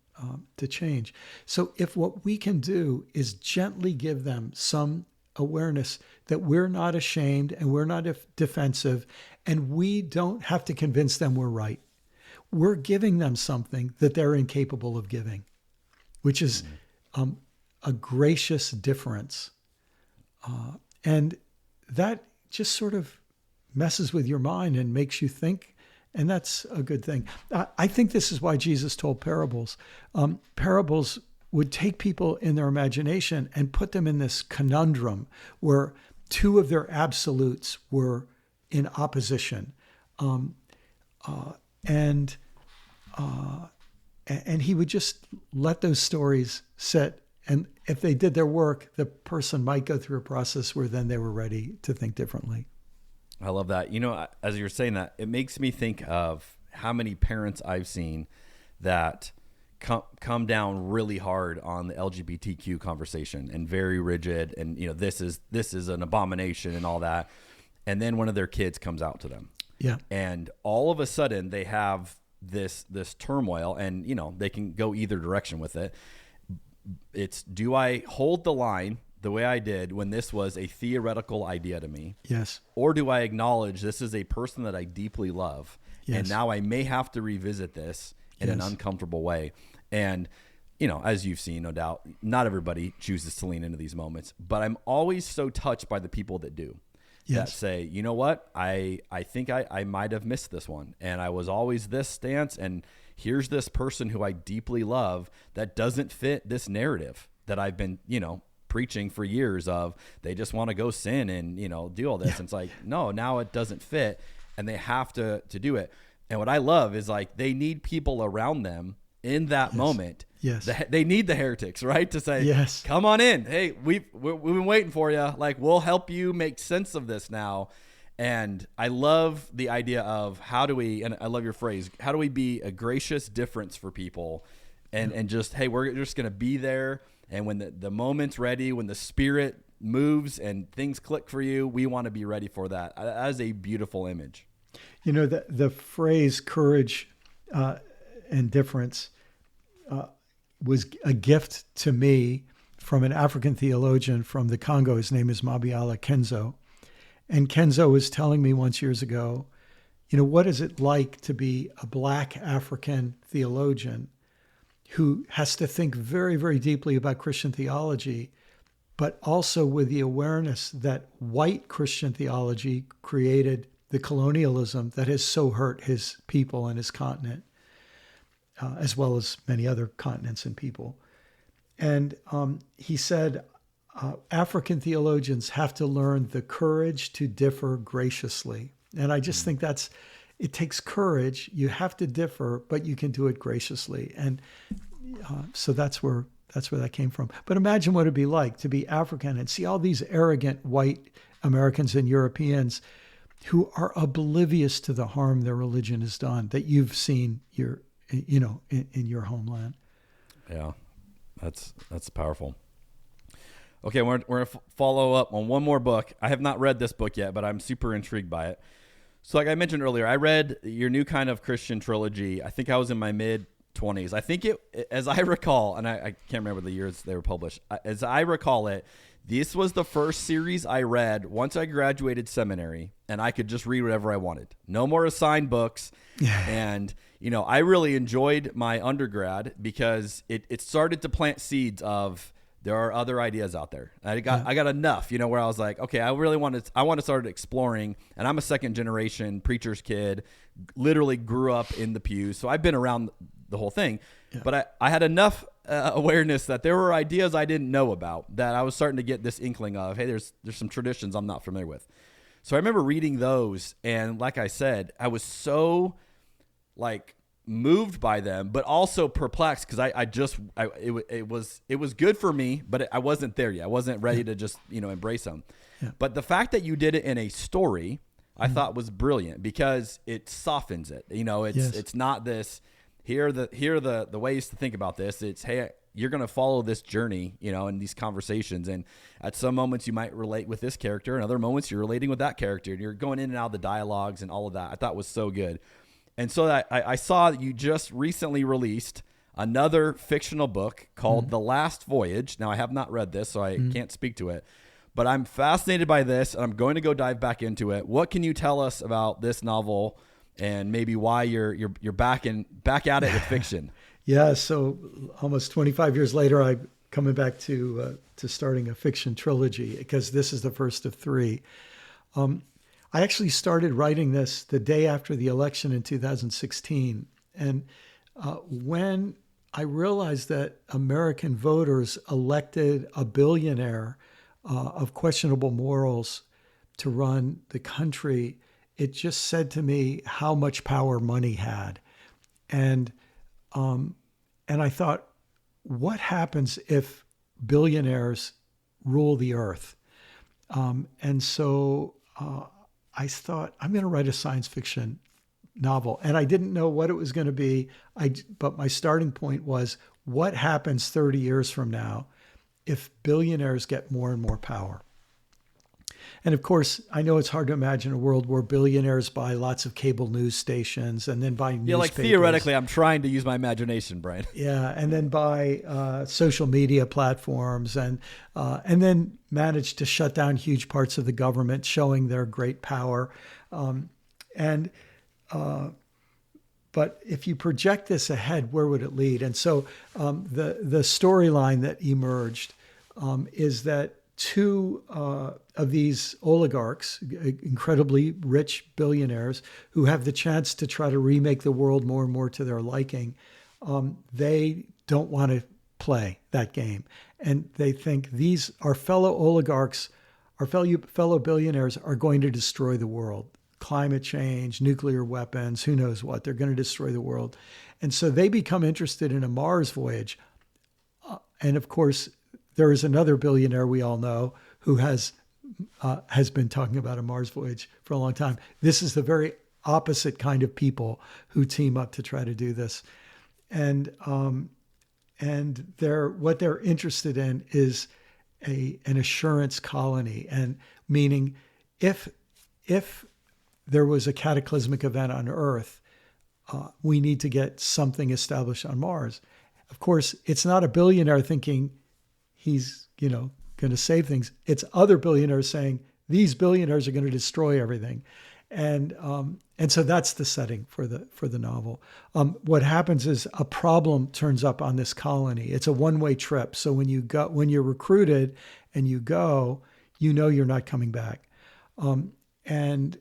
to change. So if what we can do is gently give them some awareness that we're not ashamed and we're not defensive, and we don't have to convince them we're right. We're giving them something that they're incapable of giving, which is a gracious difference. And that just sort of messes with your mind and makes you think, and that's a good thing. I think this is why Jesus told parables. Parables would take people in their imagination and put them in this conundrum where two of their absolutes were in opposition. And he would just let those stories sit. And if they did their work, the person might go through a process where then they were ready to think differently. I love that. As you're saying that, it makes me think of how many parents I've seen that come down really hard on the LGBTQ conversation and very rigid, and this is an abomination and all that. And then one of their kids comes out to them. Yeah. And all of a sudden they have this turmoil, and they can go either direction with it. It's, do I hold the line the way I did when this was a theoretical idea to me? Yes. Or do I acknowledge this is a person that I deeply love, yes. and now I may have to revisit this in an uncomfortable way? And, as you've seen, no doubt, not everybody chooses to lean into these moments, but I'm always so touched by the people that do. That say, you know what, I think I might have missed this one, and I was always this stance, and here's this person who I deeply love that doesn't fit this narrative that I've been, preaching for years of. They just want to go sin and, do all this. And it's like, no, now it doesn't fit, and they have to do it. And what I love is, like, they need people around them in that moment. Yes. They need the heretics, right? To say, yes, come on in. Hey, we've been waiting for you. Like, we'll help you make sense of this now. And I love the idea of how do we, and I love your phrase, how do we be a gracious difference for people? And just, hey, we're just going to be there. And when the moment's ready, when the Spirit moves and things click for you, we want to be ready for that. That is a beautiful image. The phrase courage and difference was a gift to me from an African theologian from the Congo. His name is Mabiala Kenzo. And Kenzo was telling me once years ago, what is it like to be a Black African theologian who has to think very, very deeply about Christian theology, but also with the awareness that white Christian theology created the colonialism that has so hurt his people and his continent, as well as many other continents and people. And he said, African theologians have to learn the courage to differ graciously. And I just think it takes courage. You have to differ, but you can do it graciously. And so that's where that came from. But imagine what it'd be like to be African and see all these arrogant white Americans and Europeans who are oblivious to the harm their religion has done that you've seen in your homeland. Yeah, that's powerful. Okay, we're going to follow up on one more book. I have not read this book yet, but I'm super intrigued by it. So like I mentioned earlier, I read your New Kind of Christian trilogy. I think I was in my mid-20s. I think as I recall, and I can't remember the years they were published, as I recall it, this was the first series I read once I graduated seminary, and I could just read whatever I wanted. No more assigned books. And, I really enjoyed my undergrad because it started to plant seeds of there are other ideas out there. I got enough, where I was like, okay, I want to start exploring. And I'm a second generation preacher's kid, literally grew up in the pews. So I've been around the whole thing, but I had enough awareness that there were ideas I didn't know about that I was starting to get this inkling of, hey, there's some traditions I'm not familiar with. So I remember reading those, and like I said, I was so moved by them, but also perplexed because it was good for me, but I wasn't there yet. I wasn't ready to just embrace them. Yeah. But the fact that you did it in a story, I thought was brilliant because it softens it. It's not this. Here are the ways to think about this. It's, hey, you're going to follow this journey, in these conversations. And at some moments you might relate with this character, and other moments you're relating with that character, and you're going in and out of the dialogues and all of that. I thought was so good. And so that I saw that you just recently released another fictional book called The Last Voyage. Now, I have not read this, so I can't speak to it. But I'm fascinated by this, and I'm going to go dive back into it. What can you tell us about this novel, and maybe why you're back at it with fiction? Yeah, so almost 25 years later, I'm coming back to starting a fiction trilogy because this is the first of three. I actually started writing this the day after the election in 2016. And when I realized that American voters elected a billionaire of questionable morals to run the country, it just said to me how much power money had. And I thought, what happens if billionaires rule the earth? And so I thought, I'm going to write a science fiction novel, and I didn't know what it was going to be. But my starting point was, what happens 30 years from now if billionaires get more and more power? And of course, I know it's hard to imagine a world where billionaires buy lots of cable news stations and then buy newspapers. Yeah, like theoretically, I'm trying to use my imagination, Brian. Yeah, and then buy social media platforms and then manage to shut down huge parts of the government, showing their great power. But if you project this ahead, where would it lead? And so the storyline that emerged is that two of these oligarchs, incredibly rich billionaires who have the chance to try to remake the world more and more to their liking, they don't want to play that game. And they think our fellow oligarchs, our fellow billionaires are going to destroy the world. Climate change, nuclear weapons, who knows what, they're going to destroy the world. And so they become interested in a Mars voyage. And of course, there is another billionaire we all know who has been talking about a Mars voyage for a long time. This is the very opposite kind of people who team up to try to do this. And what they're interested in is an assurance colony, and meaning if there was a cataclysmic event on Earth, we need to get something established on Mars. Of course, it's not a billionaire thinking he's, going to save things. It's other billionaires saying these billionaires are going to destroy everything, and so that's the setting for the novel. What happens is a problem turns up on this colony. It's a one-way trip. So when you're recruited and you go, you're not coming back, and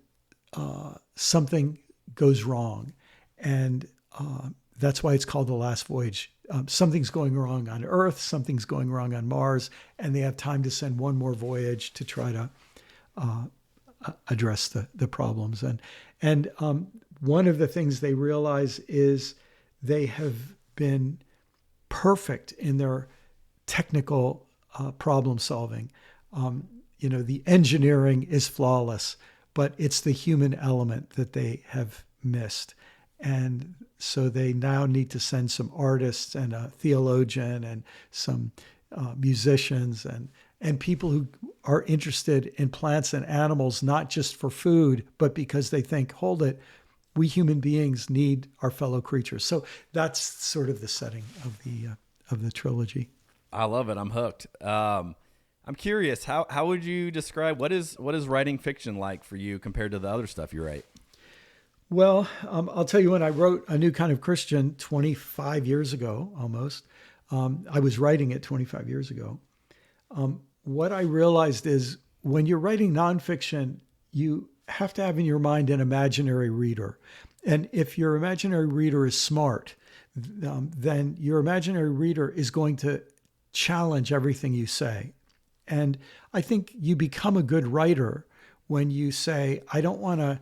something goes wrong, and that's why it's called The Last Voyage. Something's going wrong on Earth, something's going wrong on Mars, and they have time to send one more voyage to try to address the problems. And one of the things they realize is they have been perfect in their technical problem solving. The engineering is flawless, but it's the human element that they have missed. And so they now need to send some artists and a theologian and some musicians and people who are interested in plants and animals, not just for food, but because they think, hold it, we human beings need our fellow creatures. So that's sort of the setting of the trilogy. I love it. I'm hooked. I'm curious, how would you describe what is writing fiction like for you compared to the other stuff you write? Well, I'll tell you, when I wrote A New Kind of Christian 25 years ago, almost, I was writing it 25 years ago. What I realized is when you're writing nonfiction, you have to have in your mind an imaginary reader. And if your imaginary reader is smart, then your imaginary reader is going to challenge everything you say. And I think you become a good writer when you say, I don't want to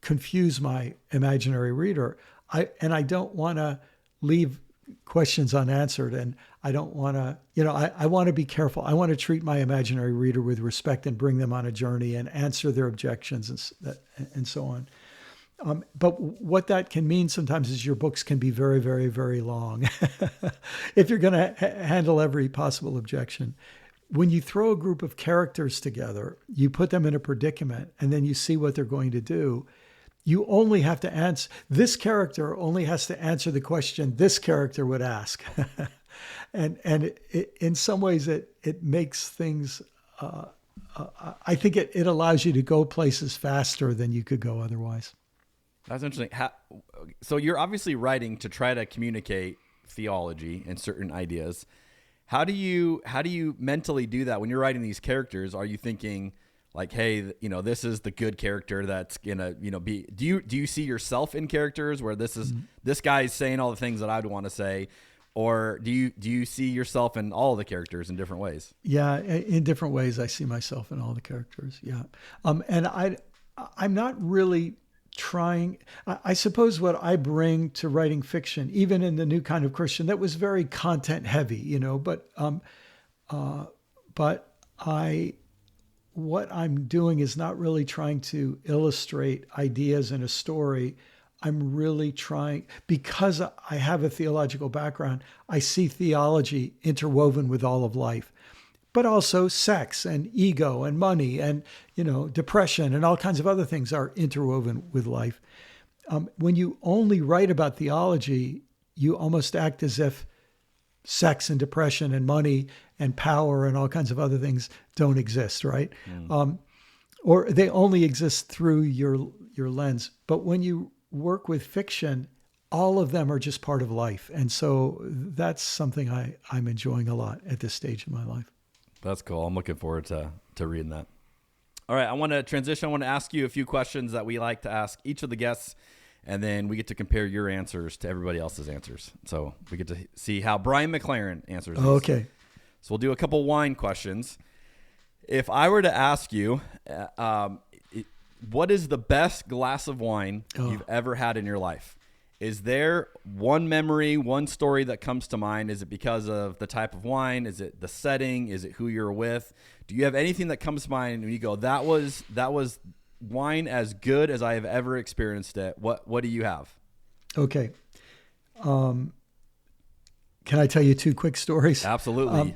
confuse my imaginary reader. I don't want to leave questions unanswered, and I don't want to, I want to be careful. I want to treat my imaginary reader with respect and bring them on a journey and answer their objections and so on. But what that can mean sometimes is your books can be very, very, very long if you're going to handle every possible objection. When you throw a group of characters together, you put them in a predicament, and then you see what they're going to do. You only have to answer, this character only has to answer the question this character would ask. and in some ways, it makes things, I think it allows you to go places faster than you could go otherwise. That's interesting. So you're obviously writing to try to communicate theology and certain ideas. How do you mentally do that when you're writing these characters? Are you thinking like, hey, this is the good character that's gonna, be? Do you see yourself in characters where this guy's saying all the things that I'd want to say, or do you see yourself in all the characters in different ways? Yeah, in different ways, I see myself in all the characters. Yeah, and I'm not really trying. I suppose what I bring to writing fiction, even in The New Kind of Christian, that was very content heavy, but what I'm doing is not really trying to illustrate ideas in a story. I'm really trying, because I have a theological background, I see theology interwoven with all of life, but also sex and ego and money and, depression and all kinds of other things are interwoven with life. When you only write about theology, you almost act as if sex and depression and money and power and all kinds of other things don't exist, right? Or they only exist through your lens. But when you work with fiction, all of them are just part of life. And so that's something I'm enjoying a lot at this stage in my life. That's cool. I'm looking forward to reading that. All right, I want to transition. I want to ask you a few questions that we like to ask each of the guests, and then we get to compare your answers to everybody else's answers. So we get to see how Brian McLaren answers these. Okay. So we'll do a couple wine questions. If I were to ask you, what is the best glass of wine you've ever had in your life? Is there one memory, one story that comes to mind? Is it because of the type of wine? Is it the setting? Is it who you're with? Do you have anything that comes to mind when you go, that was wine as good as I have ever experienced it? What do you have? Okay. Can I tell you two quick stories? Absolutely.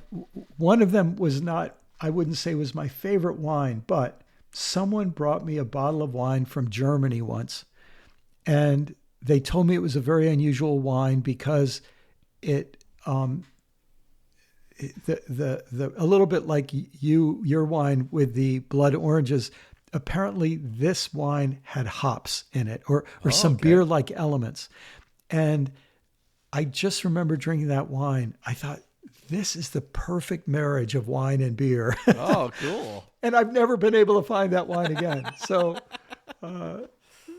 One of them was not, I wouldn't say was my favorite wine, but someone brought me a bottle of wine from Germany once, and they told me it was a very unusual wine because it, a little bit like your wine with the blood oranges. Apparently, this wine had hops in it, or some beer-like elements, and I just remember drinking that wine. I thought, this is the perfect marriage of wine and beer. Oh, cool! And I've never been able to find that wine again. So.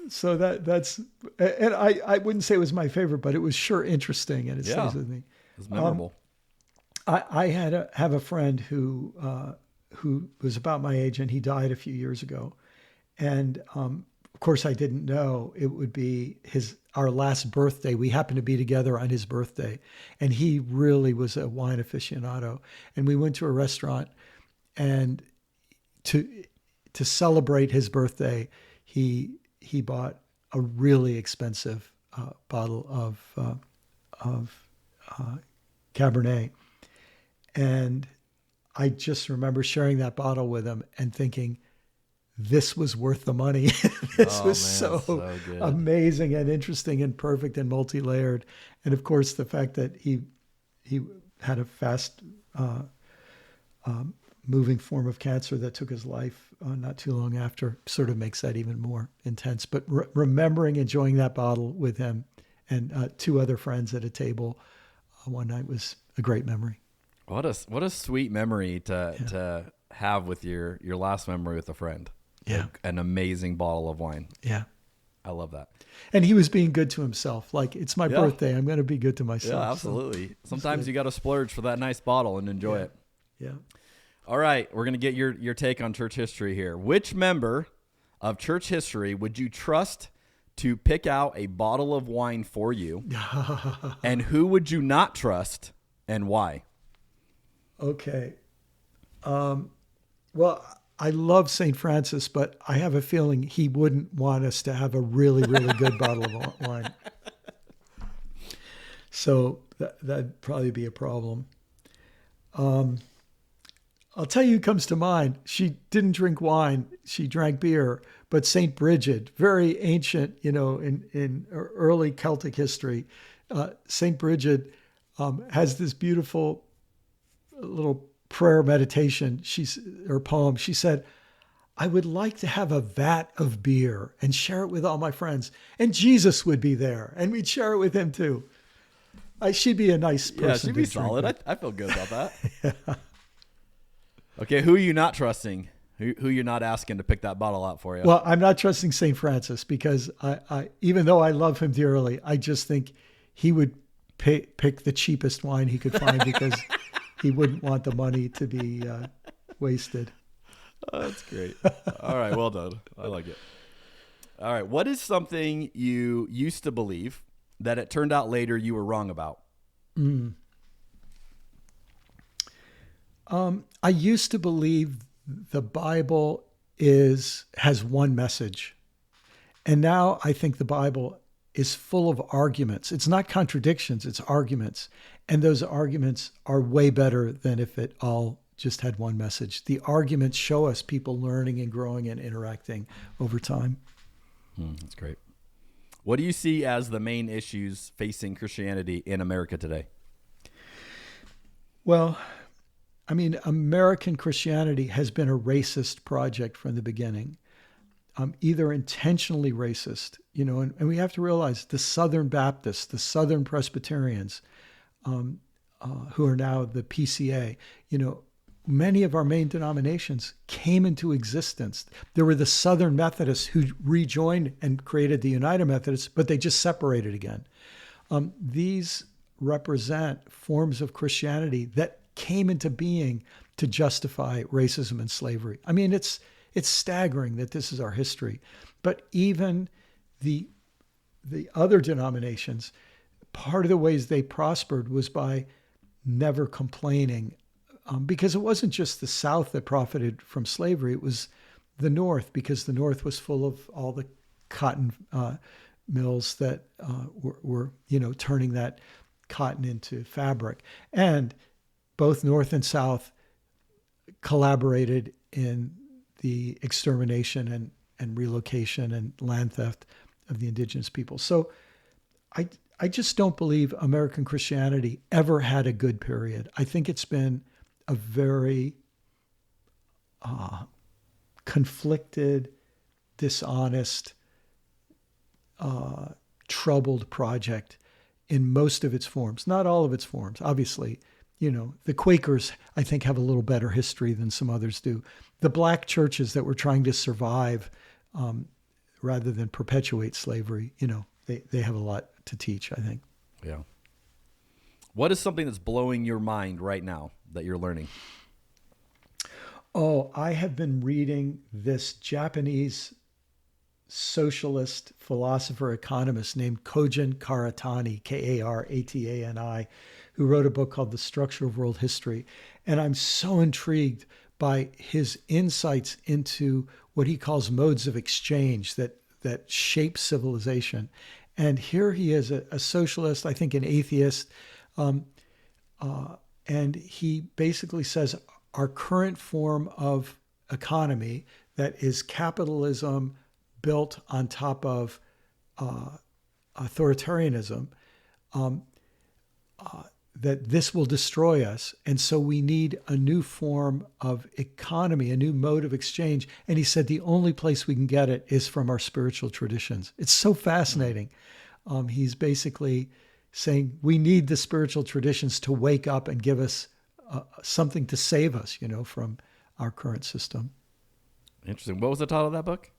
So that's, and I wouldn't say it was my favorite, but it was sure interesting, and it stays with me. It was memorable. I have a friend who was about my age, and he died a few years ago, and of course I didn't know it would be our last birthday. We happened to be together on his birthday, and he really was a wine aficionado, and we went to a restaurant, and to celebrate his birthday, he bought a really expensive bottle of Cabernet. And I just remember sharing that bottle with him and thinking, this was worth the money. This was so good. Amazing and interesting and perfect and multi-layered. And of course, the fact that he had a fast moving form of cancer that took his life not too long after sort of makes that even more intense. But remembering enjoying that bottle with him and two other friends at a table one night was a great memory. What a sweet memory to have with your last memory with a friend. Yeah. An amazing bottle of wine. Yeah. I love that. And he was being good to himself. Like, it's my birthday. I'm going to be good to myself. Yeah, absolutely. Sometimes you got to splurge for that nice bottle and enjoy it. Yeah. All right. We're going to get your take on church history here. Which member of church history would you trust to pick out a bottle of wine for you? And who would you not trust and why? Okay. Well, I love St. Francis, but I have a feeling he wouldn't want us to have a really, really good bottle of wine. So that'd probably be a problem. I'll tell you who comes to mind. She didn't drink wine. She drank beer. But St. Bridget, very ancient, in early Celtic history, St. Bridget has this beautiful little prayer meditation, her poem. She said, I would like to have a vat of beer and share it with all my friends. And Jesus would be there, and we'd share it with him too. She'd be a nice person. Yeah, she'd be solid. I feel good about that. Yeah. Okay, who are you not trusting? Who you're not asking to pick that bottle out for you? Well, I'm not trusting St. Francis because I even though I love him dearly, I just think he would pick the cheapest wine he could find because he wouldn't want the money to be wasted. Oh, that's great. All right, well done. I like it. All right, what is something you used to believe that it turned out later you were wrong about? I used to believe the Bible has one message. And now I think the Bible is full of arguments. It's not contradictions, it's arguments. And those arguments are way better than if it all just had one message. The arguments show us people learning and growing and interacting over time. That's great. What do you see as the main issues facing Christianity in America today? Well, I mean, American Christianity has been a racist project from the beginning, either intentionally racist, and we have to realize the Southern Baptists, the Southern Presbyterians, who are now the PCA, many of our main denominations came into existence. There were the Southern Methodists who rejoined and created the United Methodists, but they just separated again. These represent forms of Christianity that came into being to justify racism and slavery. I mean, it's staggering that this is our history. But even the other denominations, part of the ways they prospered was by never complaining, because it wasn't just the South that profited from slavery. It was the North, because the North was full of all the cotton mills that were turning that cotton into fabric. And both North and South collaborated in the extermination and relocation and land theft of the indigenous people. So I just don't believe American Christianity ever had a good period. I think it's been a very conflicted, dishonest, troubled project in most of its forms, not all of its forms. Obviously, the Quakers, I think, have a little better history than some others do. The black churches that were trying to survive rather than perpetuate slavery, they have a lot to teach, I think. Yeah. What is something that's blowing your mind right now that you're learning? Oh, I have been reading this Japanese socialist philosopher economist named Kojin Karatani, Karatani, who wrote a book called The Structure of World History. And I'm so intrigued by his insights into what he calls modes of exchange that shape civilization. And here he is, a socialist, I think an atheist, and he basically says our current form of economy, that is capitalism built on top of authoritarianism, that this will destroy us. And so we need a new form of economy, a new mode of exchange. And he said the only place we can get it is from our spiritual traditions. It's so fascinating. He's basically saying we need the spiritual traditions to wake up and give us something to save us, from our current system. Interesting. What was the title of that book?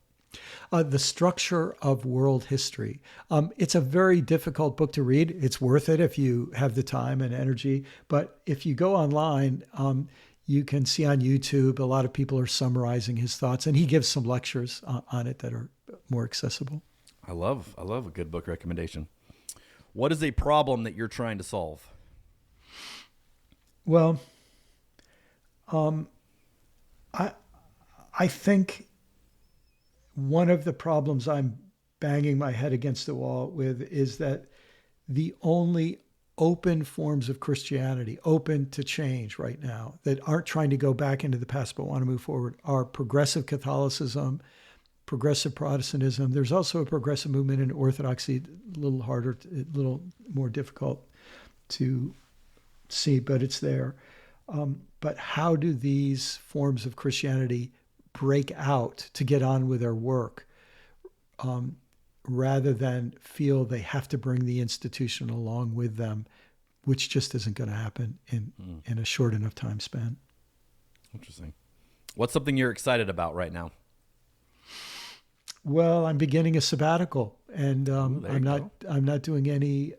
The Structure of World History. It's a very difficult book to read. It's worth it if you have the time and energy. But if you go online, you can see on YouTube, a lot of people are summarizing his thoughts, and he gives some lectures on it that are more accessible. I love a good book recommendation. What is a problem that you're trying to solve? Well, I think one of the problems I'm banging my head against the wall with is that the only open forms of Christianity, open to change right now, that aren't trying to go back into the past but want to move forward, are progressive Catholicism, progressive Protestantism. There's also a progressive movement in Orthodoxy, a little harder, a little more difficult to see, but it's there. But how do these forms of Christianity break out to get on with their work, rather than feel they have to bring the institution along with them, which just isn't going to happen in a short enough time span. Interesting. What's something you're excited about right now? Well, I'm beginning a sabbatical, and I'm not doing any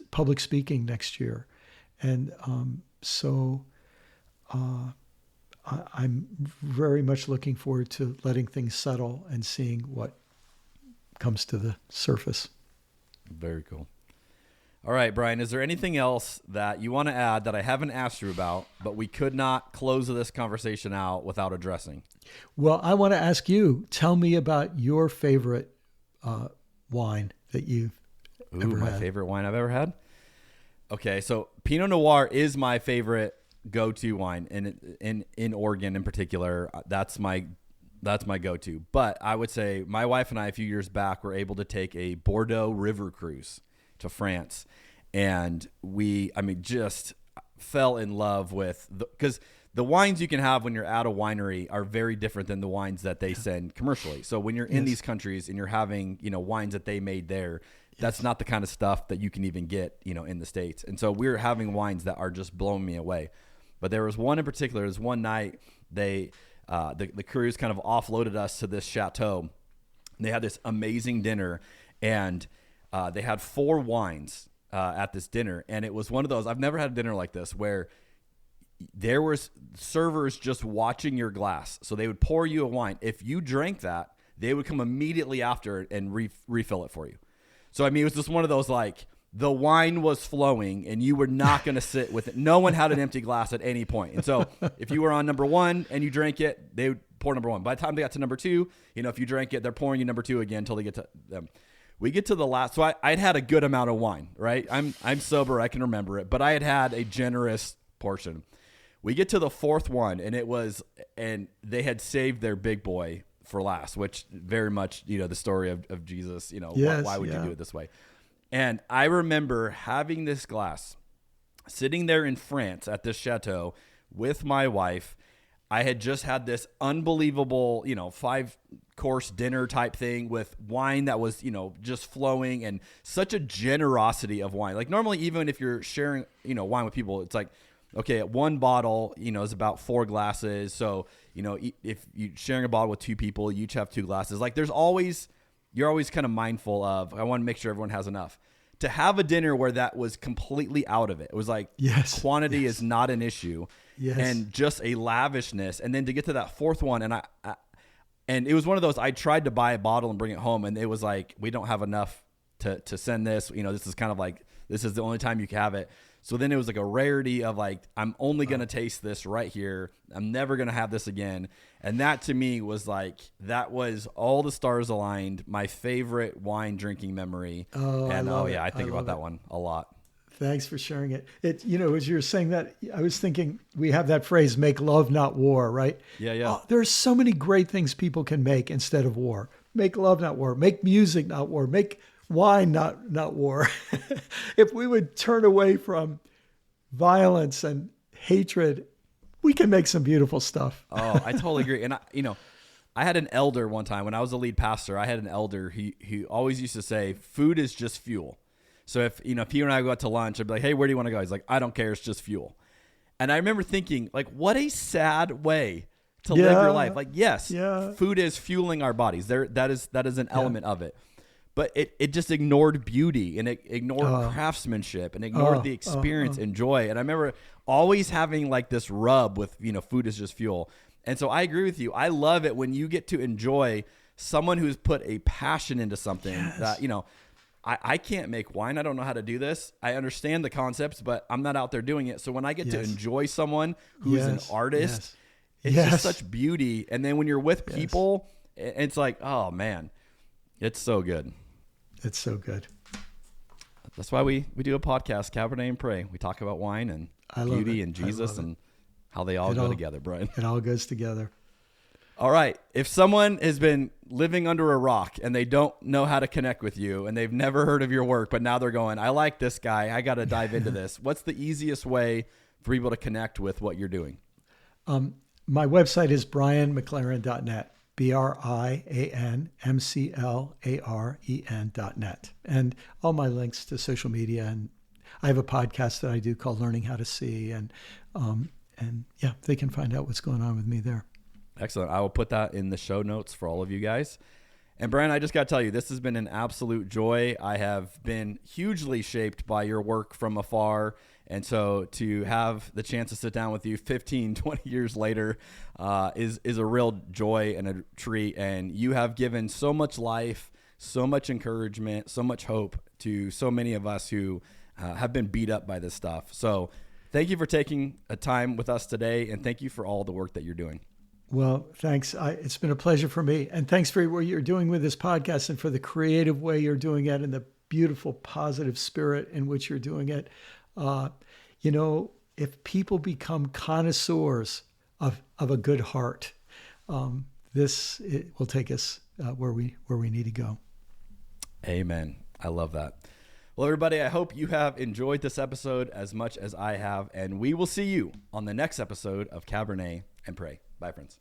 public speaking next year, and so I'm very much looking forward to letting things settle and seeing what comes to the surface. Very cool. All right, Brian, is there anything else that you want to add that I haven't asked you about, but we could not close this conversation out without addressing? Well, I want to ask you, tell me about your favorite wine that you've ever my had? favorite wine I've ever had? Okay, so Pinot Noir is my favorite go-to wine, and in Oregon in particular, that's my go-to. But I would say my wife and I a few years back were able to take a Bordeaux river cruise to France, and just fell in love with because the wines you can have when you're at a winery are very different than the wines that they send commercially. So when you're in these countries and you're having, wines that they made there, that's not the kind of stuff that you can even get, in the States. And so we're having wines that are just blowing me away. But there was one in particular. There was one night the cruise kind of offloaded us to this chateau. They had this amazing dinner, and they had 4 wines at this dinner. And it was one of those, I've never had a dinner like this, where there was servers just watching your glass. So they would pour you a wine. If you drank that, they would come immediately after and refill it for you. So, it was just one of those, like, the wine was flowing and you were not going to sit with it. No one had an empty glass at any point. And so if you were on number 1 and you drank it, they would pour number 1. By the time they got to number 2, if you drank it, they're pouring you number 2 again until they get to them. We get to the last. So I'd had a good amount of wine, right? I'm sober. I can remember it. But I had a generous portion. We get to the 4th one, and they had saved their big boy for last, which very much, the story of Jesus, why would you do it this way? And I remember having this glass, sitting there in France at this chateau with my wife. I had just had this unbelievable, 5-course dinner type thing with wine that was, just flowing, and such a generosity of wine. Like normally, even if you're sharing, wine with people, it's like, okay, one bottle, is about 4 glasses. So, if you're sharing a bottle with 2 people, you each have 2 glasses. Like you're always kind of mindful of, I want to make sure everyone has enough. To have a dinner where that was completely out of it. It was like, quantity is not an issue. Yes. And just a lavishness. And then to get to that 4th one, and it was one of those, I tried to buy a bottle and bring it home, and it was like, we don't have enough to send this. This is kind of like, this is the only time you can have it. So then it was like a rarity of like, I'm only going to taste this right here. I'm never going to have this again. And that to me was like, that was all the stars aligned. My favorite wine drinking memory. I think about that one a lot. Thanks for sharing it. As you're saying that, I was thinking we have that phrase, make love, not war, right? Yeah. There's so many great things people can make instead of war. Make love, not war. Make music, not war. Make wine, not war. If we would turn away from violence and hatred, we can make some beautiful stuff. Oh, I totally agree. And I had an elder one time when I was the lead pastor. I had an elder who always used to say, food is just fuel. So if he and I go out to lunch, I'd be like, hey, where do you want to go? He's like, I don't care. It's just fuel. And I remember thinking, like, what a sad way to live your life. Like, yes, food is fueling our bodies. That is an element of it. But it just ignored beauty, and it ignored craftsmanship, and ignored the experience and joy. And I remember always having like this rub with, food is just fuel. And so I agree with you. I love it when you get to enjoy someone who's put a passion into something that, I can't make wine. I don't know how to do this. I understand the concepts, but I'm not out there doing it. So when I get to enjoy someone who's an artist, it's just such beauty. And then when you're with people, it's like, oh man, it's so good. It's so good. That's why we do a podcast, Cabernet and Pray. We talk about wine and beauty and Jesus and how they all go together, Brian. It all goes together. All right. If someone has been living under a rock and they don't know how to connect with you and they've never heard of your work, but now they're going, I like this guy. I got to dive into this. What's the easiest way for people to connect with what you're doing? My website is brianmclaren.net. BrianMclaren.net. And all my links to social media. And I have a podcast that I do called Learning How to See. And they can find out what's going on with me there. Excellent. I will put that in the show notes for all of you guys. And Brian, I just got to tell you, this has been an absolute joy. I have been hugely shaped by your work from afar. And so to have the chance to sit down with you 15, 20 years later is a real joy and a treat. And you have given so much life, so much encouragement, so much hope to so many of us who have been beat up by this stuff. So thank you for taking a time with us today. And thank you for all the work that you're doing. Well, thanks. It's been a pleasure for me. And thanks for what you're doing with this podcast and for the creative way you're doing it and the beautiful, positive spirit in which you're doing it. If people become connoisseurs of a good heart, it will take us where we need to go. Amen. I love that. Well, everybody, I hope you have enjoyed this episode as much as I have, and we will see you on the next episode of Cabernet and Pray. Bye, friends.